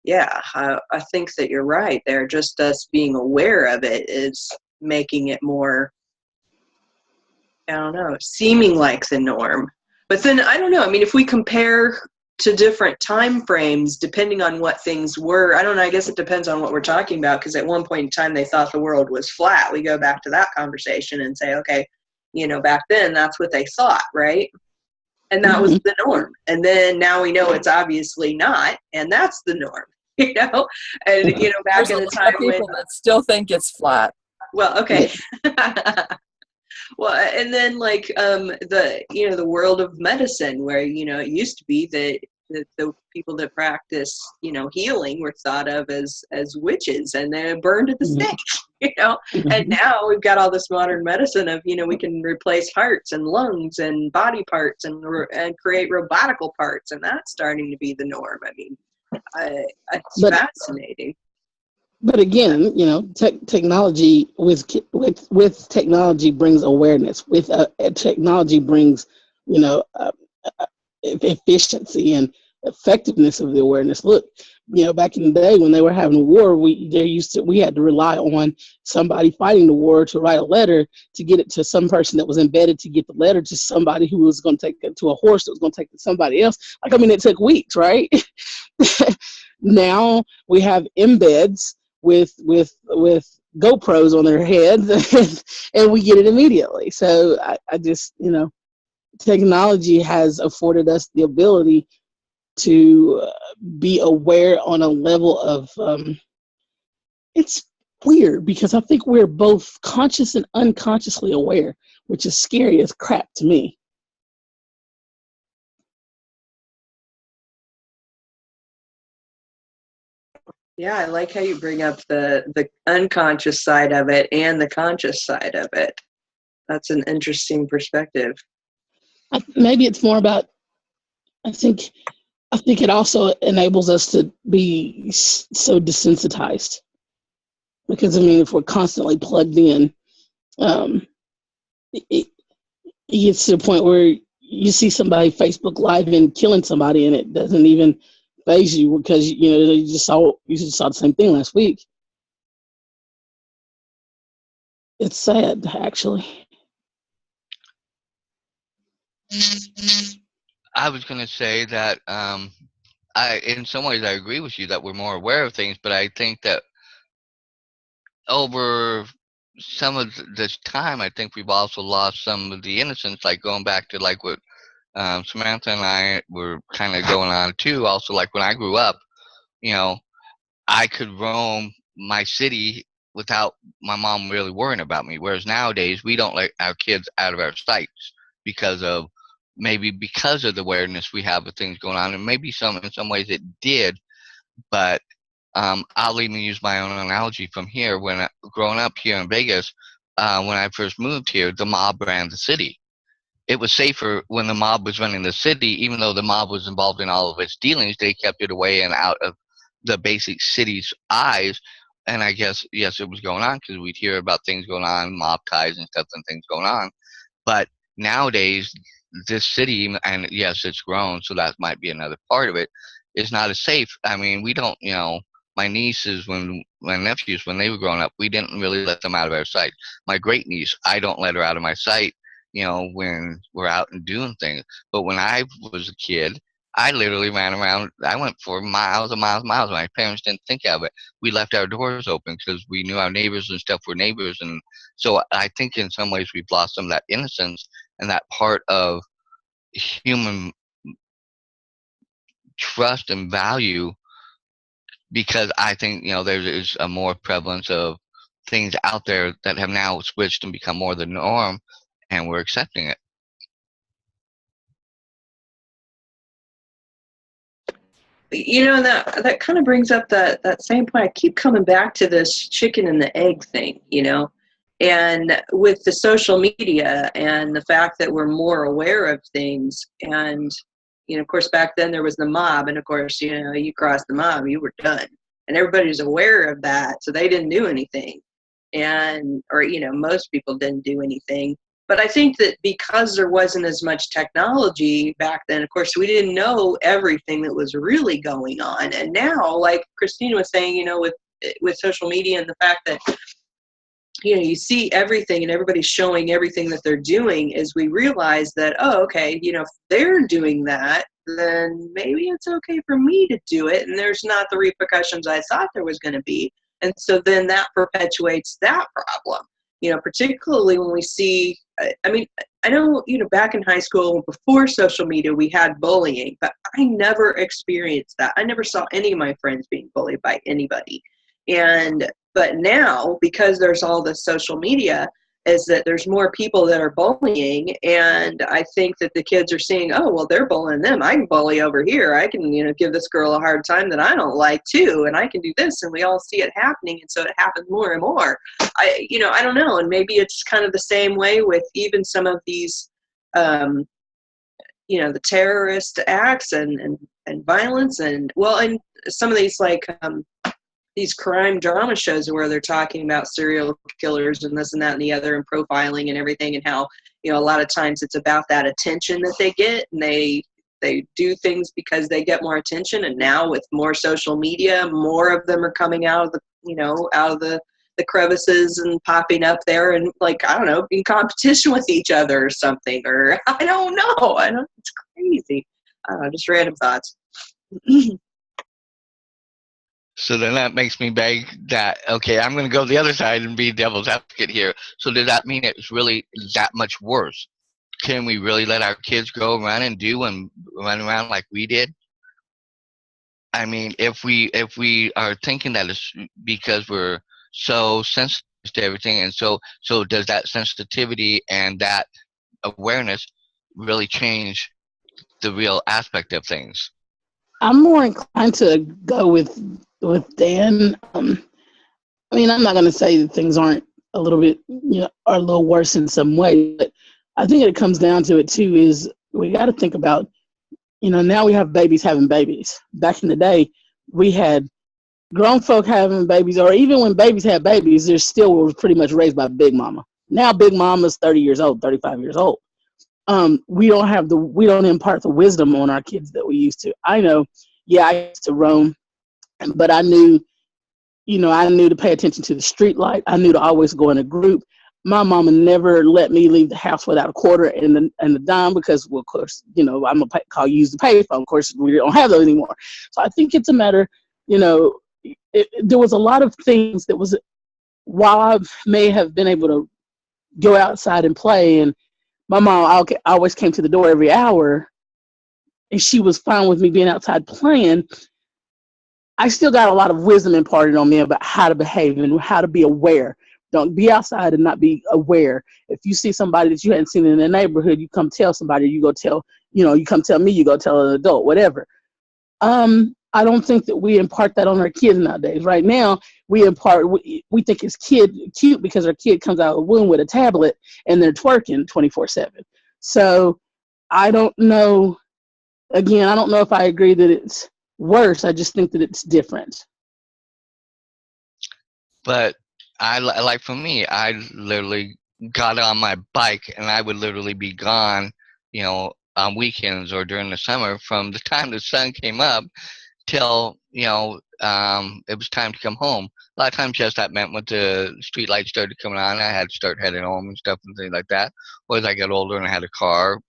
yeah, I think that you're right there. Just us being aware of it is making it more, I don't know, seeming like the norm. But then, I don't know, if we compare to different time frames, depending on what things were, I don't know, I guess it depends on what we're talking about, because at one point in time they thought the world was flat. We go back to that conversation and say, okay, back then that's what they thought, right? And that was the norm. And then now we know it's obviously not, and that's the norm, And, back in the time when people that still think it's flat. Well, okay. Well, and then like the world of medicine, where it used to be that the people that practice healing were thought of as witches, and they're burned at the stake. And now we've got all this modern medicine of we can replace hearts and lungs and body parts and create robotical parts, and that's starting to be the norm. It's fascinating. But again, technology with technology brings awareness. With technology brings, efficiency and effectiveness of the awareness. Look, back in the day when they were having a war, we had to rely on somebody fighting the war to write a letter to get it to some person that was embedded to get the letter to somebody who was going to take it to a horse that was going to take it to somebody else. It took weeks, right? Now we have embeds with GoPros on their heads, and we get it immediately. So I just, technology has afforded us the ability to be aware on a level of, it's weird because I think we're both conscious and unconsciously aware, which is scary as crap to me. Yeah, I like how you bring up the unconscious side of it and the conscious side of it. That's an interesting perspective. Maybe it's more about, I think it also enables us to be so desensitized. Because, if we're constantly plugged in, it gets to the point where you see somebody Facebook Live and killing somebody and it doesn't even faze you because, you just saw the same thing last week. It's sad, actually. I was going to say that in some ways I agree with you that we're more aware of things, but I think that over some of this time, I think we've also lost some of the innocence, like going back to like what Samantha and I were kind of going on too. Also, like when I grew up, I could roam my city without my mom really worrying about me. Whereas nowadays, we don't let our kids out of our sights because of the awareness we have of things going on, and maybe in some ways it did, but I'll even use my own analogy from here. When growing up here in Vegas, when I first moved here, the mob ran the city. It was safer when the mob was running the city, even though the mob was involved in all of its dealings. They kept it away and out of the basic city's eyes. And I guess, yes, it was going on because we'd hear about things going on, mob ties and stuff and things going on. But nowadays, this city, and yes, it's grown, so that might be another part of it, is not as safe. We don't, my nieces, my nephews, when they were growing up, we didn't really let them out of our sight. My great niece, I don't let her out of my sight, when we're out and doing things. But when I was a kid, I literally ran around. I went for miles and miles and miles. My parents didn't think of it. We left our doors open because we knew our neighbors and stuff were neighbors. And so I think in some ways we've lost some of that innocence and that part of human trust and value, because I think there is a more prevalence of things out there that have now switched and become more the norm, and we're accepting it. That kind of brings up that same point. I keep coming back to this chicken and the egg thing, and with the social media and the fact that we're more aware of things. And of course, back then there was the mob, and of course, you crossed the mob, you were done, and everybody's aware of that, so they didn't do anything, or most people didn't do anything. But I think that because there wasn't as much technology back then, of course, we didn't know everything that was really going on. And now, like Christina was saying, with social media and the fact that you see everything and everybody's showing everything that they're doing, is we realize that, oh, okay, if they're doing that, then maybe it's okay for me to do it, and there's not the repercussions I thought there was going to be. And so then that perpetuates that problem, particularly when we see, I know, back in high school before social media, we had bullying, but I never experienced that. I never saw any of my friends being bullied by anybody. But now, because there's all this social media, is that there's more people that are bullying, and I think that the kids are seeing, oh, well, they're bullying them. I can bully over here. I can, give this girl a hard time that I don't like too, and I can do this, and we all see it happening, and so it happens more and more. I don't know, and maybe it's kind of the same way with even some of these, the terrorist acts and violence, and some of these these crime drama shows where they're talking about serial killers and this and that and the other and profiling and everything, and how, a lot of times it's about that attention that they get, and they They do things because they get more attention. And now with more social media, more of them are coming out of the crevices and popping up there and, like, I don't know, in competition with each other or something, or I don't know. It's crazy. I don't know, just random thoughts. So then that makes me beg that, okay, I'm going to go the other side and be devil's advocate here. So does that mean it's really that much worse? Can we really let our kids go around and run around like we did? I mean, if we are thinking that it's because we're so sensitive to everything, and so does that sensitivity and that awareness really change the real aspect of things? I'm more inclined to go with Dan. I mean, I'm not going to say that things aren't a little bit, are a little worse in some way, but I think it comes down to it too is we got to think about, now we have babies having babies. Back in the day, we had grown folk having babies, or even when babies had babies, they still were pretty much raised by Big Mama. Now Big Mama's 30 years old, 35 years old. We don't impart the wisdom on our kids that we used to. I know, I used to roam, but I knew to pay attention to the street light. I knew to always go in a group. My mama never let me leave the house without a quarter and the dime because, well, of course, I'm going to use the payphone. Of course, we don't have those anymore. So I think it's a matter, there was a lot of things that was, while I may have been able to go outside and play, and my mom always came to the door every hour, and she was fine with me being outside playing, I still got a lot of wisdom imparted on me about how to behave and how to be aware. Don't be outside and not be aware. If you see somebody that you hadn't seen in the neighborhood, you come tell somebody, you go tell, you come tell me, you go tell an adult, whatever. I don't think that we impart that on our kids nowadays. Right now, we think it's cute because our kid comes out of the womb with a tablet and they're twerking 24/7. So I don't know. Again, I don't know if I agree that it's worse. I just think that it's different. But for me, I literally got on my bike and I would literally be gone, on weekends or during the summer from the time the sun came up till, it was time to come home. A lot of times, yes, that meant when the street lights started coming on, I had to start heading home and stuff and things like that. Or as I got older and I had a car,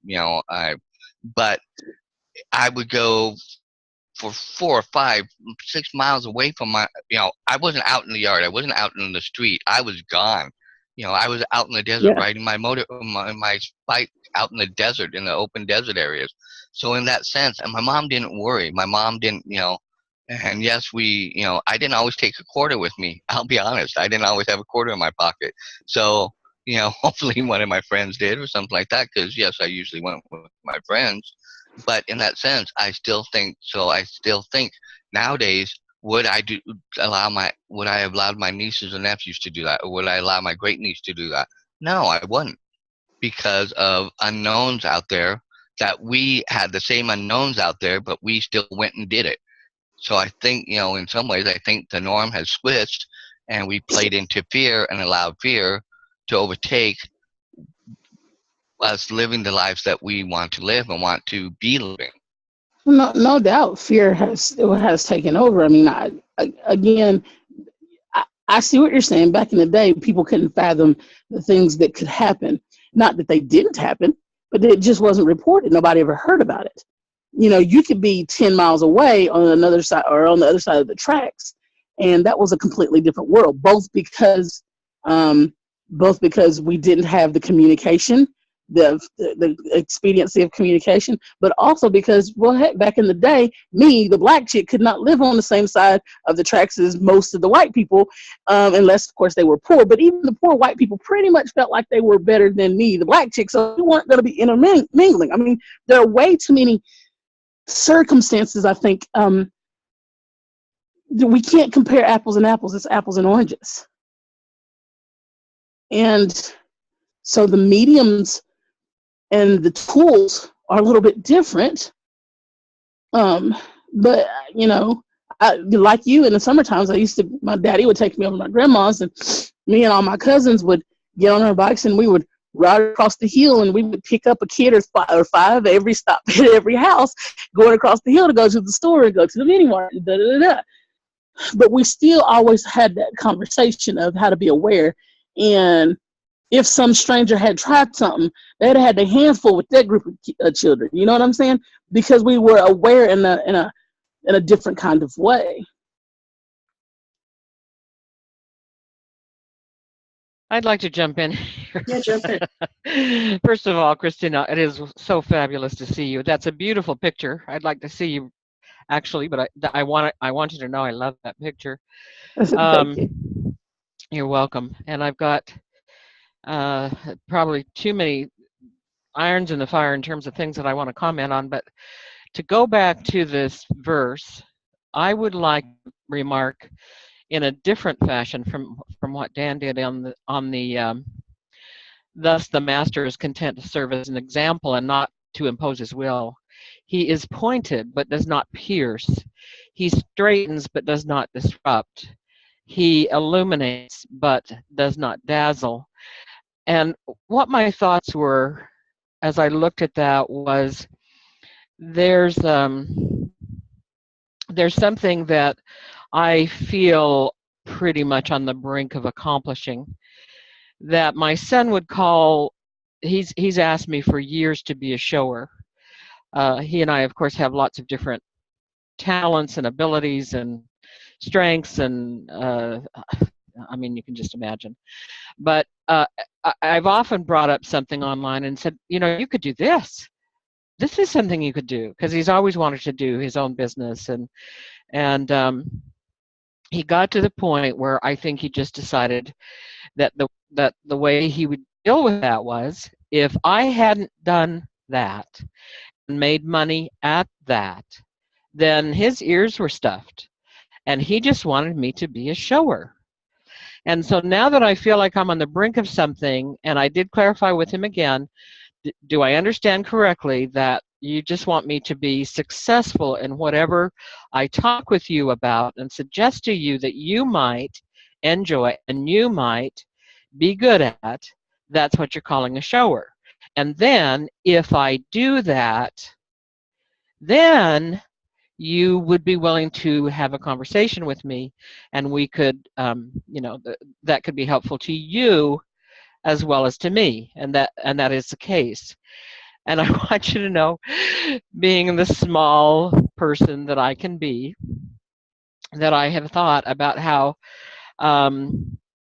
but I would go for 4 or 5, 6 miles away from my, I wasn't out in the yard. I wasn't out in the street. I was gone. I was out in the desert riding my bike out in the desert, in the open desert areas. So in that sense, and my mom didn't worry. My mom didn't, and yes, I didn't always take a quarter with me. I'll be honest. I didn't always have a quarter in my pocket. So, hopefully one of my friends did or something like that. Because yes, I usually went with my friends. But in that sense, I still think nowadays, would I have allowed my nieces and nephews to do that? Or would I allow my great niece to do that? No, I wouldn't, because of unknowns out there, that we had the same unknowns out there, but we still went and did it. So I think, in some ways, I think the norm has switched and we played into fear and allowed fear to overtake us living the lives that we want to live and want to be living. No doubt, fear has taken over. I mean, I see what you're saying. Back in the day, people couldn't fathom the things that could happen. Not that they didn't happen, but it just wasn't reported. Nobody ever heard about it. You could be 10 miles away on another side or on the other side of the tracks, and that was a completely different world. Both because we didn't have the communication, the expediency of communication, but also because, well, heck, back in the day, me, the black chick, could not live on the same side of the tracks as most of the white people, unless, of course, they were poor. But even the poor white people pretty much felt like they were better than me, the black chick, so we weren't going to be intermingling. I mean, there are way too many circumstances, I think, we can't compare apples and apples. It's apples and oranges. And so the mediums and the tools are a little bit different. But, like you, in the summer times, my daddy would take me over to my grandma's, and me and all my cousins would get on our bikes and we would right across the hill, and we would pick up a kid or five every stop at every house, going across the hill to go to the store and go to the mini mart. Da, da, da, da. But we still always had that conversation of how to be aware. And if some stranger had tried something, they'd had their hands full with that group of children. You know what I'm saying? Because we were aware in a different kind of way. I'd like to jump in here. Yeah, jump in. First of all, Christina, it is so fabulous to see you. That's a beautiful picture. I'd like to see you actually, but I want you to know I love that picture. Thank you. You're welcome. And I've got probably too many irons in the fire in terms of things that I want to comment on, but to go back to this verse, I would like to remark in a different fashion from what Dan did on the thus the master is content to serve as an example and not to impose his will. He is pointed but does not pierce. He straightens but does not disrupt. He illuminates but does not dazzle. And what my thoughts were as I looked at that was there's something that I feel pretty much on the brink of accomplishing that my son would call, he's asked me for years to be a shower. He and I, of course, have lots of different talents and abilities and strengths and I mean, you can just imagine. But I've often brought up something online and said, you know, you could do this. This is something you could do, because he's always wanted to do his own business. And he got to the point where I think he just decided that the way he would deal with that was, if I hadn't done that and made money at that, then his ears were stuffed. And he just wanted me to be a shower. And so now that I feel like I'm on the brink of something, and I did clarify with him again, do I understand correctly that you just want me to be successful in whatever I talk with you about and suggest to you that you might enjoy and you might be good at? That's what you're calling a shower. And then if I do that, then you would be willing to have a conversation with me, and we could, you know, that could be helpful to you as well as to me, and that is the case. And I want you to know, being the small person that I can be, that I have thought about how,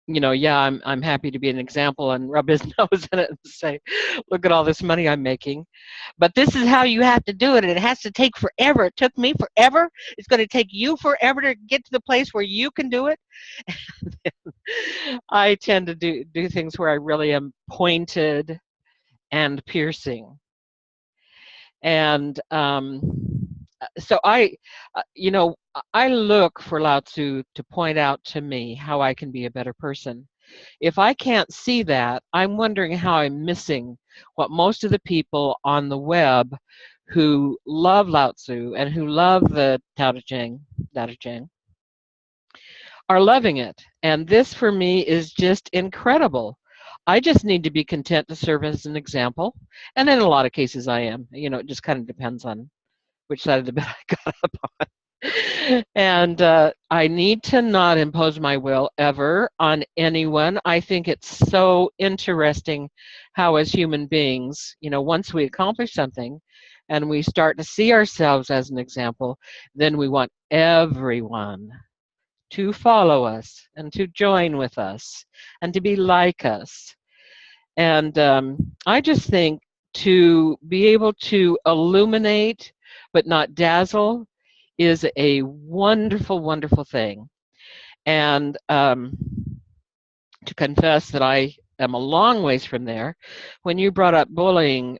you know, yeah, I'm happy to be an example and rub his nose in it and say, look at all this money I'm making. But this is how you have to do it, and it has to take forever. It took me forever. It's going to take you forever to get to the place where you can do it. I tend to do things where I really am pointed and piercing. And so you know, I look for Lao Tzu to point out to me how I can be a better person. If I can't see that, I'm wondering how I'm missing what most of the people on the web who love Lao Tzu and who love the Tao Te Ching are loving it. And this for me is just incredible. I just need to be content to serve as an example. And in a lot of cases I am. You know, it just kind of depends on which side of the bed I got up on. And I need to not impose my will ever on anyone. I think it's so interesting how, as human beings, you know, once we accomplish something and we start to see ourselves as an example, then we want everyone to follow us and to join with us and to be like us. And I just think to be able to illuminate but not dazzle is a wonderful, wonderful thing. And to confess that I am a long ways from there, when you brought up bullying,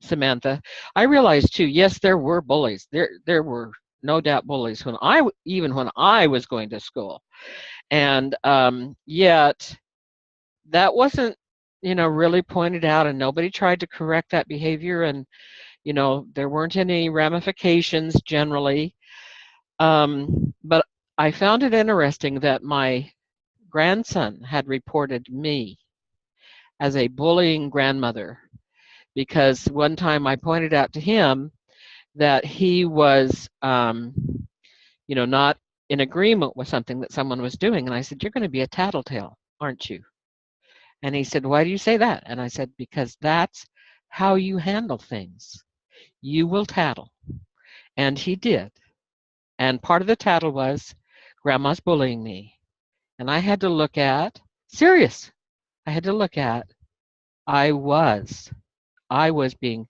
Samantha, I realized too, yes, there were bullies. There were no doubt bullies even when I was going to school. And yet that wasn't, you know, really pointed out, and nobody tried to correct that behavior, and you know, there weren't any ramifications generally. But I found it interesting that my grandson had reported me as a bullying grandmother, because one time I pointed out to him that he was, not in agreement with something that someone was doing. And I said, "You're going to be a tattletale, aren't you?" And he said, "Why do you say that?" And I said, "Because that's how you handle things. You will tattle." And he did. And part of the tattle was, "Grandma's bullying me." And I had to look at, serious, I had to look at, I was being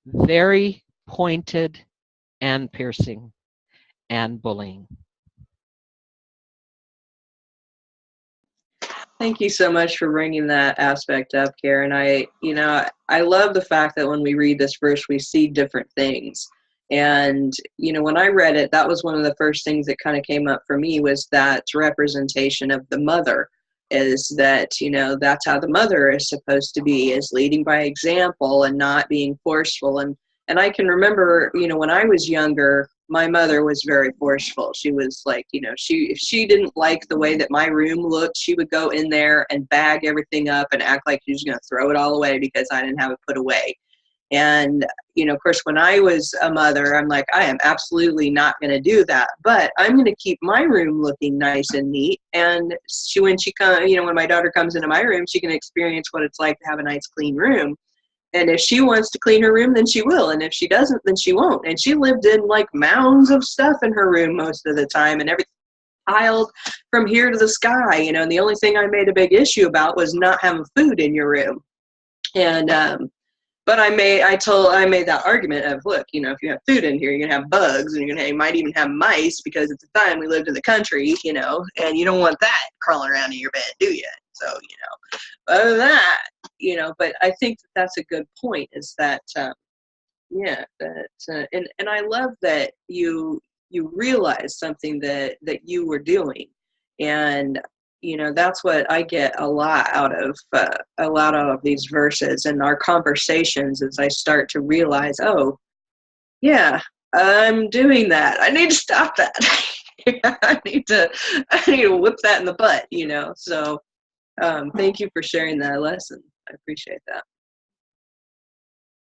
very pointed and piercing and bullying. Thank you so much for bringing that aspect up, Karen. I love the fact that when we read this verse, we see different things. And, when I read it, that was one of the first things that kind of came up for me, was that representation of the mother, is that, that's how the mother is supposed to be, is leading by example and not being forceful. And I can remember, when I was younger, my mother was very forceful. She was like, if she didn't like the way that my room looked, she would go in there and bag everything up and act like she was going to throw it all away because I didn't have it put away. And, of course, when I was a mother, I'm like, I am absolutely not going to do that, but I'm going to keep my room looking nice and neat. And when my daughter comes into my room, she can experience what it's like to have a nice, clean room. And if she wants to clean her room, then she will. And if she doesn't, then she won't. And she lived in like mounds of stuff in her room most of the time, and everything piled from here to the sky, and the only thing I made a big issue about was not having food in your room. And, but I made that argument of, look, if you have food in here, you're going to have bugs, and you might even have mice, because at the time we lived in the country, and you don't want that crawling around in your bed, do you? So, other than that, but I think that's a good point, is that, and I love that you realized something that you were doing. And, that's what I get a lot out of these verses and our conversations, as I start to realize, oh, yeah, I'm doing that. I need to stop that. I need to whip that in the butt, So thank you for sharing that lesson. I appreciate that.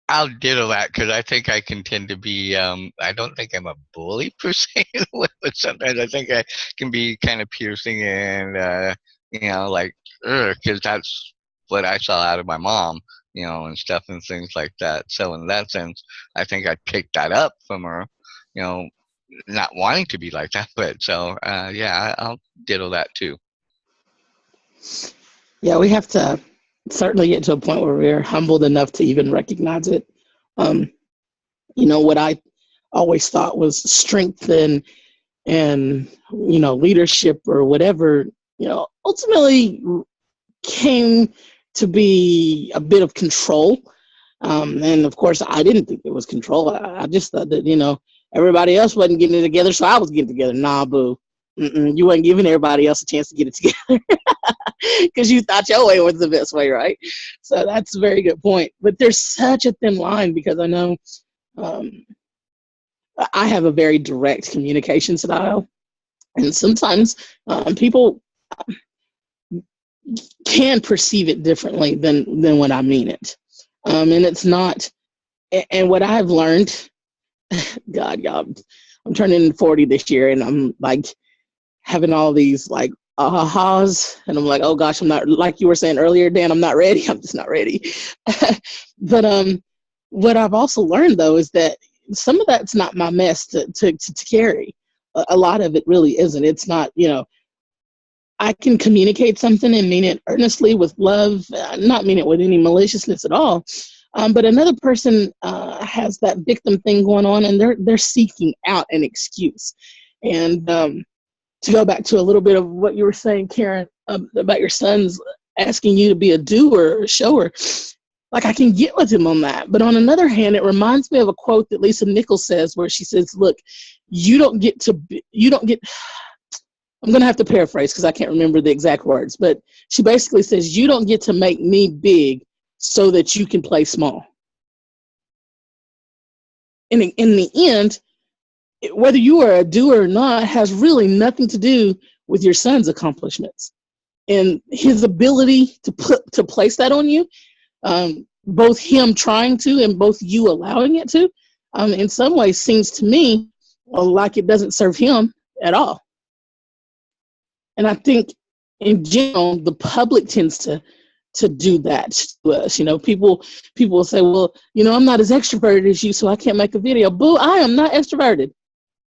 I'll ditto that, because I think I can tend to be, I don't think I'm a bully per se, but sometimes I think I can be kind of piercing and, because that's what I saw out of my mom, and stuff and things like that. So in that sense, I think I picked that up from her, not wanting to be like that. But so, I'll ditto that too. Yeah, we have to certainly get to a point where we're humbled enough to even recognize it. What I always thought was strength and leadership or whatever, ultimately came to be a bit of control. And of course, I didn't think it was control. I just thought that, everybody else wasn't getting it together, so I was getting it together. Nah, boo. You weren't giving everybody else a chance to get it together because you thought your way was the best way, right? So that's a very good point. But there's such a thin line, because I know I have a very direct communication style, and sometimes people can perceive it differently than when I mean it. And it's not, and what I've learned, God, y'all, I'm turning 40 this year, and I'm like having all these like ahas, and I'm like, oh gosh, I'm not, like you were saying earlier, Dan, I'm not ready. I'm just not ready. But what I've also learned, though, is that some of that's not my mess to carry. A lot of it really isn't. It's not, I can communicate something and mean it earnestly with love, not mean it with any maliciousness at all. But another person has that victim thing going on, and they're seeking out an excuse. And to go back to a little bit of what you were saying, Karen, about your sons asking you to be a doer or a shower, like I can get with him on that. But on another hand, it reminds me of a quote that Lisa Nichols says, where she says, look, I'm going to have to paraphrase because I can't remember the exact words, but she basically says, you don't get to make me big so that you can play small. And in the end, whether you are a doer or not has really nothing to do with your son's accomplishments. and his ability to place that on you, both him trying to and both you allowing it to, in some ways seems to me like it doesn't serve him at all. And I think in general, the public tends to do that to us. People will say, well, I'm not as extroverted as you, so I can't make a video. Boo, I am not extroverted.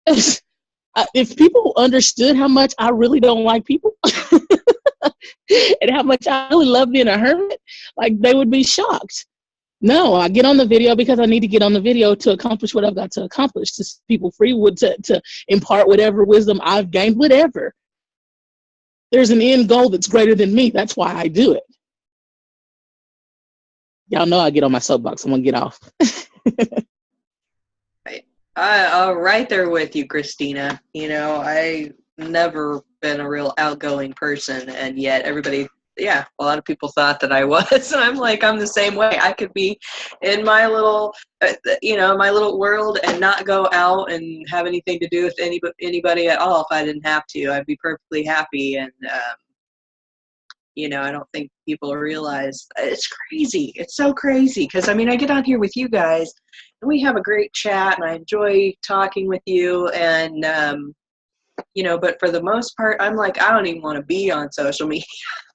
If people understood how much I really don't like people and how much I really love being a hermit, like, they would be shocked. No, I get on the video because I need to get on the video to accomplish what I've got to accomplish, to set people free, to impart whatever wisdom I've gained, whatever. There's an end goal that's greater than me. That's why I do it. Y'all know I get on my soapbox. I'm going to get off. I'm right there with you, Christina. I never been a real outgoing person, and yet everybody, a lot of people thought that I was, and I'm like, I'm the same way. I could be in my little, my little world and not go out and have anything to do with anybody at all if I didn't have to. I'd be perfectly happy, and I don't think people realize it's crazy. It's so crazy because, I get on here with you guys and we have a great chat and I enjoy talking with you. And, but for the most part, I'm like, I don't even want to be on social media.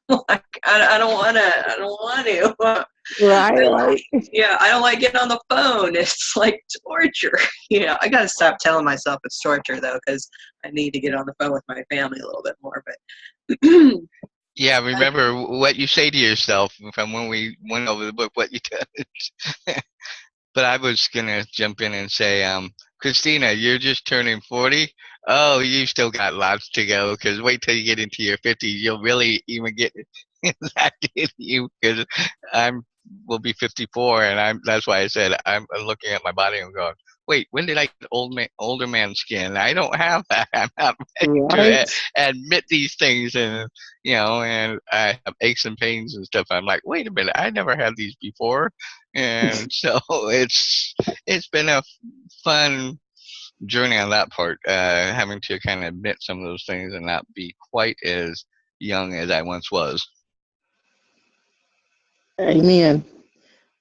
Like, I don't want to. Right. Yeah, I don't like getting on the phone. It's like torture. I got to stop telling myself it's torture, though, because I need to get on the phone with my family a little bit more. But yeah, remember what you say to yourself from when we went over the book, what you did. But I was going to jump in and say, Christina, you're just turning 40. Oh, you still got lots to go, because wait till you get into your 50s. You'll really even get that in you, because will be 54, and that's why I said I'm looking at my body and going, wait, when did I get older man skin? I don't have that. I'm not ready to admit these things, and and I have aches and pains and stuff. I'm like, wait a minute, I never had these before, and so it's been a fun journey on that part, having to kind of admit some of those things and not be quite as young as I once was. Amen.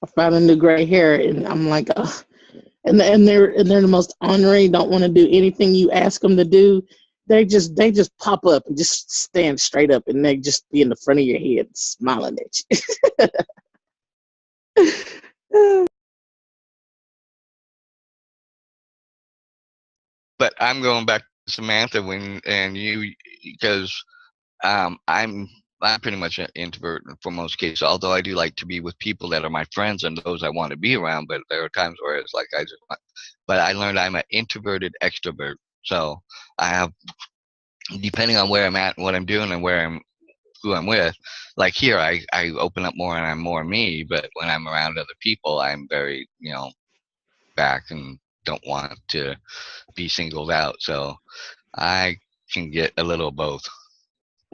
I found a new gray hair, and I'm like, ugh. And they're the most ornery. Don't want to do anything you ask them to do. They just pop up and just stand straight up, and they just be in the front of your head, smiling at you. But I'm going back to Samantha because I'm pretty much an introvert for most cases, although I do like to be with people that are my friends and those I want to be around. But there are times where it's like but I learned I'm an introverted extrovert. So I have, depending on where I'm at and what I'm doing and who I'm with, like here, I open up more and I'm more me. But when I'm around other people, I'm very, back and don't want to be singled out. So I can get a little of both.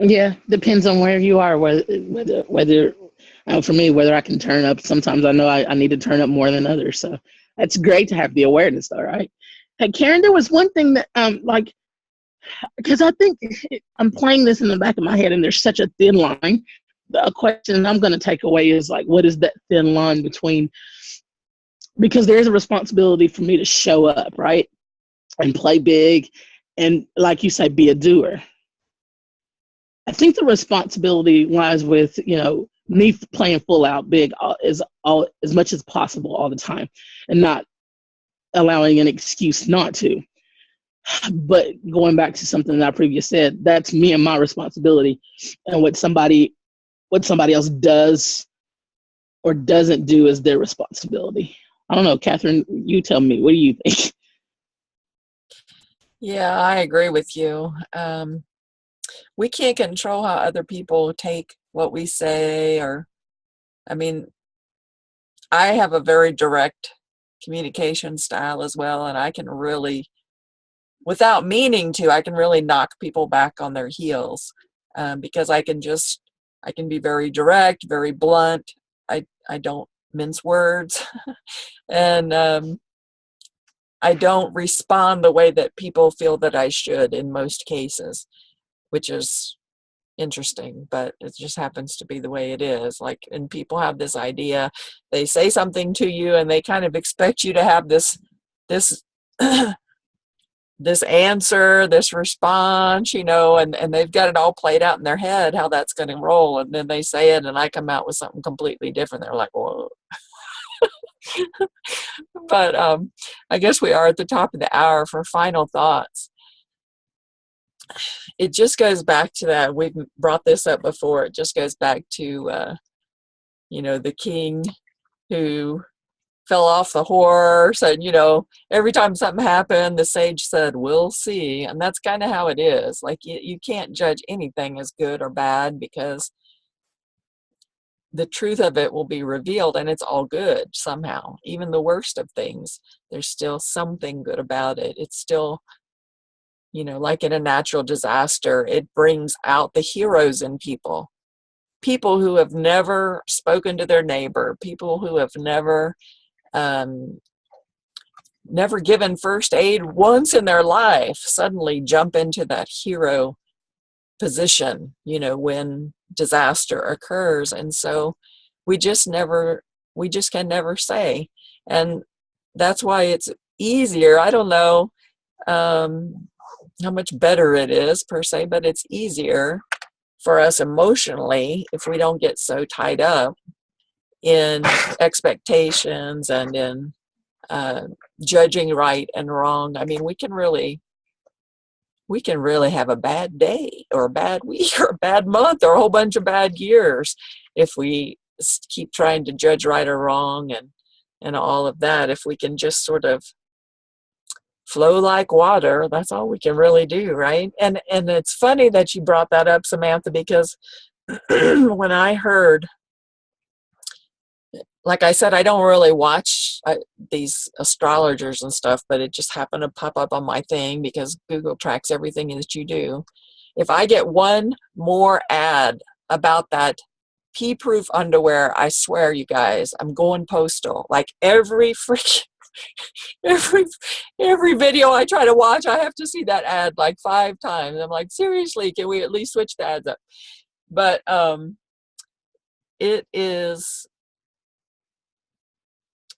Yeah, depends on where you are, whether for me, whether I can turn up. Sometimes I know I need to turn up more than others. So that's great to have the awareness, though, right? Hey, Karen, there was one thing that, because I think I'm playing this in the back of my head, and there's such a thin line. The question I'm going to take away is, like, what is that thin line between, because there is a responsibility for me to show up, right, and play big, and, like you say, be a doer. I think the responsibility lies with, me playing full out big as much as possible all the time, and not allowing an excuse not to. But going back to something that I previously said, that's me and my responsibility, and what somebody else does or doesn't do is their responsibility. I don't know, Catherine, you tell me, what do you think? Yeah, I agree with you. We can't control how other people take what we say, I have a very direct communication style as well, and I can really, without meaning to, I can really knock people back on their heels, because I can be very direct, very blunt. I don't mince words, and I don't respond the way that people feel that I should in most cases, which is interesting, but it just happens to be the way it is. Like, and people have this idea, they say something to you and they kind of expect you to have this this answer, this response, you know, and they've got it all played out in their head how that's going to roll, and then they say it and I come out with something completely different. They're like, whoa. But I guess we are at the top of the hour for final thoughts. It just goes back to that. We've brought this up before. It just goes back to, you know, the king who fell off the horse, and, you know, every time something happened, the sage said, we'll see. And that's kind of how it is. Like, you can't judge anything as good or bad, because the truth of it will be revealed, and it's all good somehow. Even the worst of things, there's still something good about it. It's still, you know, like in a natural disaster, it brings out the heroes in people. People who have never spoken to their neighbor, people who have never given first aid once in their life, suddenly jump into that hero position, you know, when disaster occurs. And so we just can never say. And that's why it's easier. I don't know how much better it is per se, but it's easier for us emotionally if we don't get so tied up in expectations and in judging right and wrong. I mean, we can really have a bad day or a bad week or a bad month or a whole bunch of bad years if we keep trying to judge right or wrong and all of that. If we can just sort of flow like water, that's all we can really do, right? And it's funny that you brought that up, Samantha, because when I heard, like I said, I don't really watch these astrologers and stuff, but it just happened to pop up on my thing because Google tracks everything that you do. If I get one more ad about that pee-proof underwear, I swear, you guys, I'm going postal. Like every video I try to watch, I have to see that ad like 5 times. I'm like, seriously, can we at least switch the ads up? But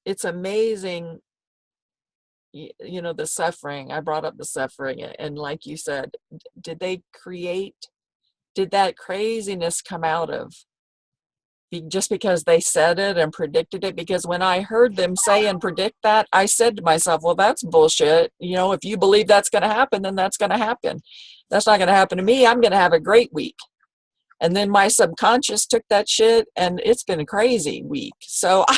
it's amazing, you know, the suffering. I brought up the suffering, and like you said, did that craziness come out of just because they said it and predicted it? Because when I heard them say and predict that, I said to myself, well, that's bullshit. You know, if you believe that's going to happen, then that's going to happen. That's not going to happen to me. I'm going to have a great week. And then my subconscious took that shit, and it's been a crazy week. So I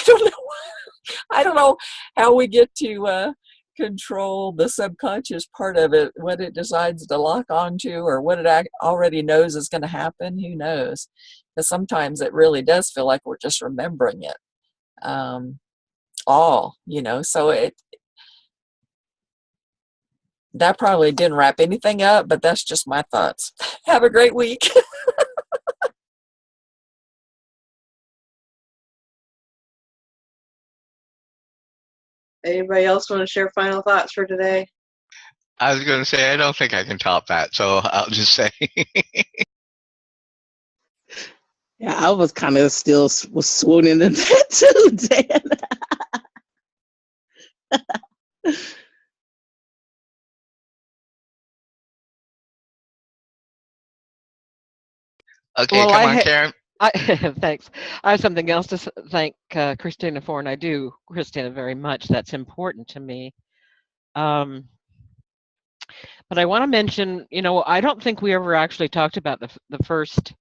don't know how we get to control the subconscious part of it, what it decides to lock onto or what it already knows is going to happen. Who knows? Because sometimes it really does feel like we're just remembering it all, you know. So that probably didn't wrap anything up, but that's just my thoughts. Have a great week. Anybody else want to share final thoughts for today? I was going to say, I don't think I can top that, so I'll just say. Yeah, I was kind of still was swooning in that too, Dan. Okay, Well, come on, Karen. Thanks. I have something else to thank Christina for, and I do, Christina, very much. That's important to me. But I want to mention, you know, I don't think we ever actually talked about the first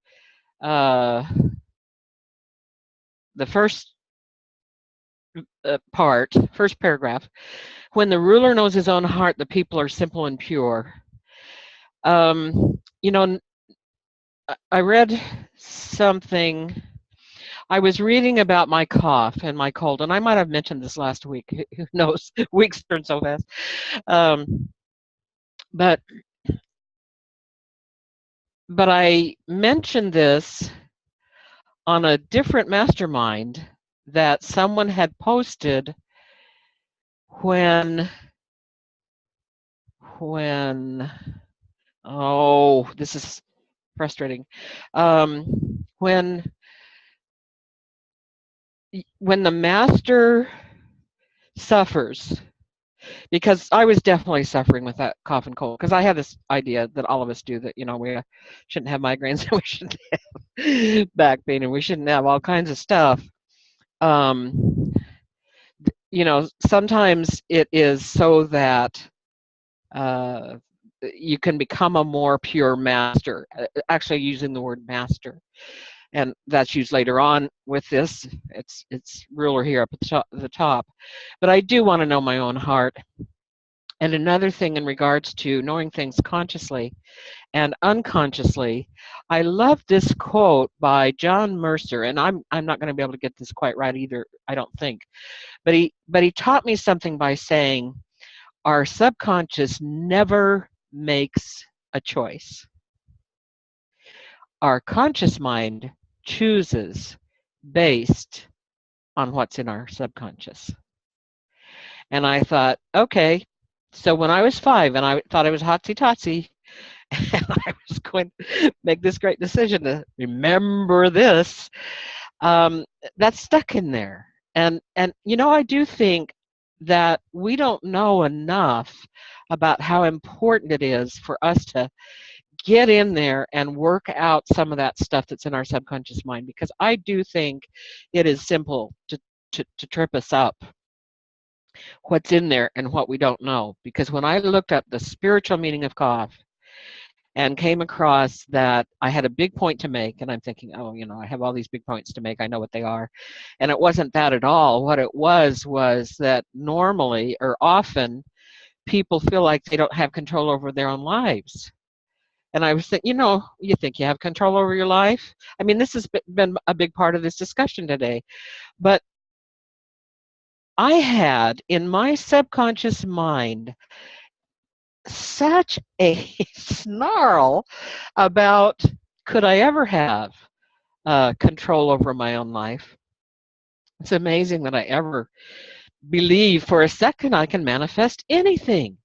first paragraph. When the ruler knows his own heart, the people are simple and pure. You know, I read something. I was reading about my cough and my cold, and I might have mentioned this last week. Who knows? Weeks turn so fast. But I mentioned this on a different mastermind that someone had posted when this is frustrating. When the master suffers, because I was definitely suffering with that cough and cold, because I had this idea that all of us do, that, we shouldn't have migraines, and we shouldn't have back pain, and we shouldn't have all kinds of stuff. Sometimes it is so that you can become a more pure master, actually using the word master. And that's used later on with this. It's ruler here up at the top. But I do want to know my own heart. And another thing in regards to knowing things consciously and unconsciously, I love this quote by John Mercer, and I'm not going to be able to get this quite right either, I don't think. But he taught me something by saying, our subconscious never makes a choice. Our conscious mind chooses based on what's in our subconscious. And I thought, okay, so when I was 5 and I thought I was hotsy-totsy, and I was going to make this great decision to remember this, that's stuck in there. And I do think that we don't know enough about how important it is for us to get in there and work out some of that stuff that's in our subconscious mind, because I do think it is simple to trip us up, what's in there and what we don't know. Because when I looked up the spiritual meaning of cough and came across that I had a big point to make, and I'm thinking, oh, I have all these big points to make, I know what they are. And it wasn't that at all. What it was that normally or often people feel like they don't have control over their own lives. And I was thinking, you think you have control over your life? I mean, this has been a big part of this discussion today. But I had in my subconscious mind such a snarl about, could I ever have control over my own life? It's amazing that I ever believe for a second I can manifest anything.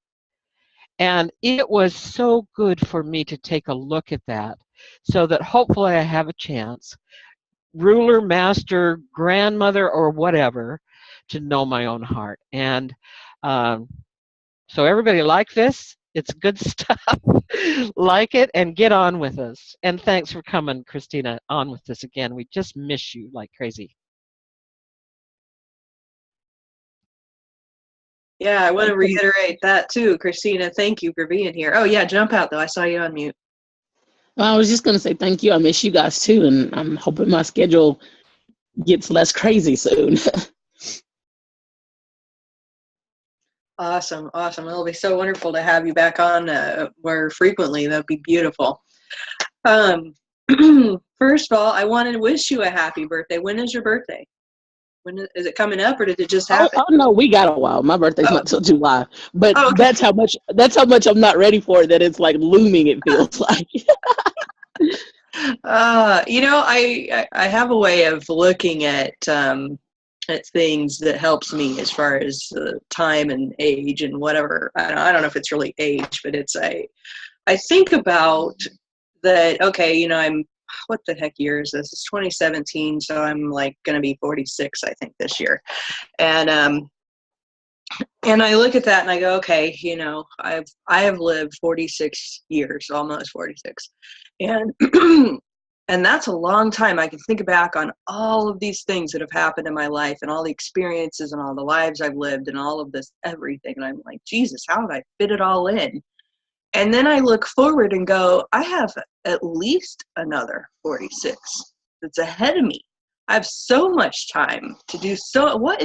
And it was so good for me to take a look at that, so that hopefully I have a chance, ruler, master, grandmother, or whatever, to know my own heart. And so everybody like this. It's good stuff. Like it and get on with us. And thanks for coming, Christina, on with this again. We just miss you like crazy. Yeah, I want to reiterate that too, Christina. Thank you for being here. Oh yeah, jump out though. I saw you on mute. Well, I was just going to say thank you. I miss you guys too, and I'm hoping my schedule gets less crazy soon. Awesome. It'll be so wonderful to have you back on more frequently. That'd be beautiful. First of all, I wanted to wish you a happy birthday. When is your birthday? When is it coming up, or did it just happen? Oh no, we got a while. My birthday's not till July, but okay. that's how much I'm not ready for it. That it's like looming. It feels like. I have a way of looking at things that helps me as far as time and age and whatever. I don't know if it's really age, but it's I think about that. Okay, I'm. What the heck year is this? It's 2017, so I'm like going to be 46, I think, this year. And I look at that and I go, okay, I have lived 46 years, almost 46, and and that's a long time. I can think back on all of these things that have happened in my life and all the experiences and all the lives I've lived and all of this everything, and I'm like, Jesus, how did I fit it all in? And then I look forward and go, I have at least another 46 that's ahead of me. I have so much time to do. What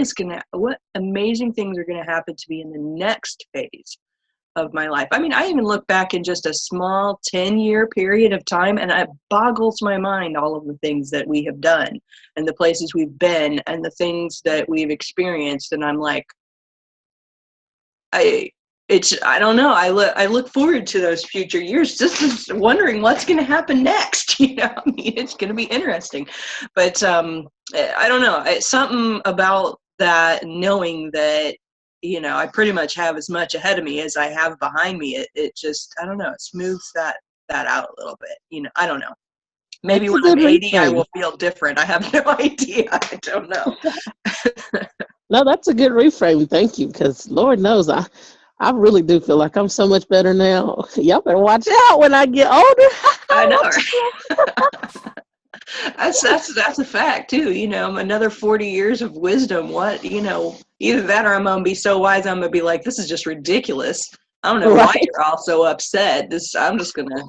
amazing things are going to happen to me in the next phase of my life? I mean, I even look back in just a small 10-year period of time, and it boggles my mind, all of the things that we have done and the places we've been and the things that we've experienced. And I'm like, I don't know. I look forward to those future years, just wondering what's going to happen next. I mean, it's going to be interesting, but I don't know. It's something about that, knowing that I pretty much have as much ahead of me as I have behind me. It just, I don't know. It smooths that that out a little bit. You know, I don't know. Maybe That's a when I'm good 80, I reframe. will feel different. I have no idea. I don't know. No, that's a good reframe. Thank you, because Lord knows I really do feel like I'm so much better now. Y'all better watch out when I get older. I know. That's a fact too. You know, another 40 years of wisdom. What, you know, either that or I'm gonna be so wise I'm gonna be like, this is just ridiculous. I don't know why Right. you're all so upset. I'm just gonna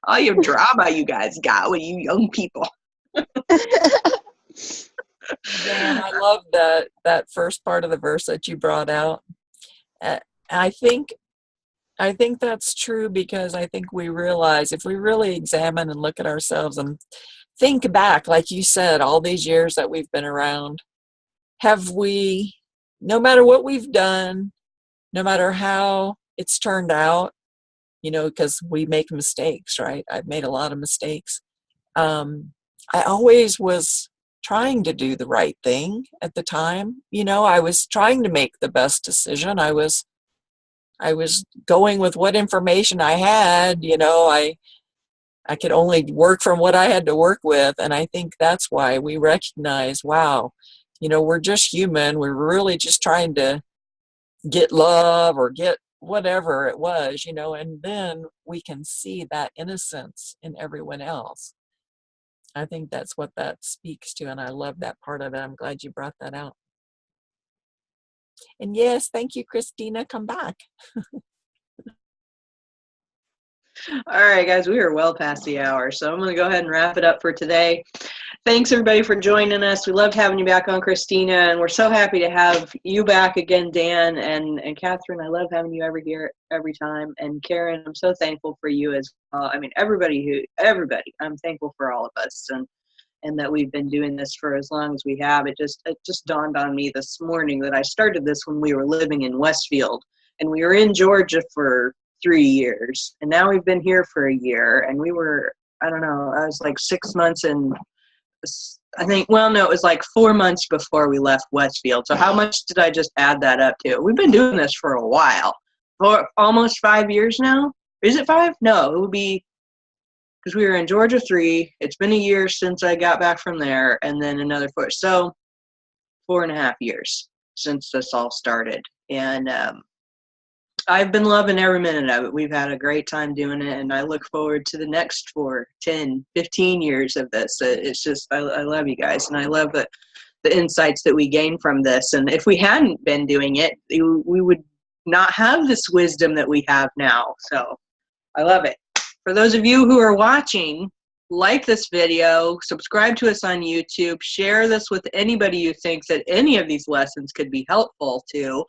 all your drama you guys got with you young people. Dan, I love that first part of the verse that you brought out. I think that's true, because I think we realize if we really examine and look at ourselves and think back, like you said, all these years that we've been around, have we, no matter what we've done, no matter how it's turned out, you know, because we make mistakes, right? I've made a lot of mistakes. I always was trying to do the right thing at the time. You know, I was trying to make the best decision. I was going with what information I had. You know, I could only work from what I had to work with. And I think that's why we recognize, wow, you know, we're just human. We're really just trying to get love or get whatever it was, you know, and then we can see that innocence in everyone else. I think that's what that speaks to, and I love that part of it. I'm glad you brought that out. And yes, thank you, Christina. Come back. All right, guys, we are well past the hour, so I'm going to go ahead and wrap it up for today. Thanks, everybody, for joining us. We loved having you back on, Christina, and we're so happy to have you back again, Dan, and Catherine. I love having you here every time. And Karen, I'm so thankful for you as well. I mean, everybody, I'm thankful for all of us, and that we've been doing this for as long as we have. It just dawned on me this morning that I started this when we were living in Westfield, and we were in Georgia for 3 years, and now we've been here for a year, and we were, I don't know, I was like 6 months and I think, well, no, it was like 4 months before we left Westfield. So how much did I just add that up to? We've been doing this for a while, for almost 5 years now. Is it 5? No, it would be, because we were in Georgia 3. It's been a year since I got back from there, and then another 4. So 4.5 years since this all started. And I've been loving every minute of it. We've had a great time doing it, and I look forward to the next 4, 10, 15 years of this. It's just, I love you guys, and I love the insights that we gain from this. And if we hadn't been doing it, we would not have this wisdom that we have now. So I love it. For those of you who are watching, like this video, subscribe to us on YouTube, share this with anybody you think that any of these lessons could be helpful to,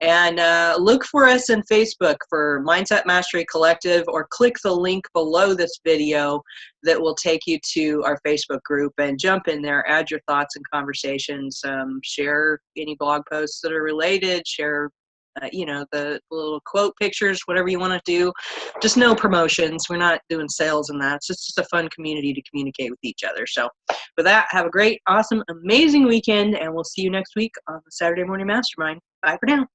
and look for us in Facebook for Mindset Mastery Collective, or click the link below this video that will take you to our Facebook group, and jump in there, add your thoughts and conversations, share any blog posts that are related, share you know, the little quote pictures, whatever you want to do. Just no promotions. We're not doing sales and that. It's just a fun community to communicate with each other. So with that, have a great, awesome, amazing weekend, and we'll see you next week on the Saturday Morning Mastermind. Bye for now.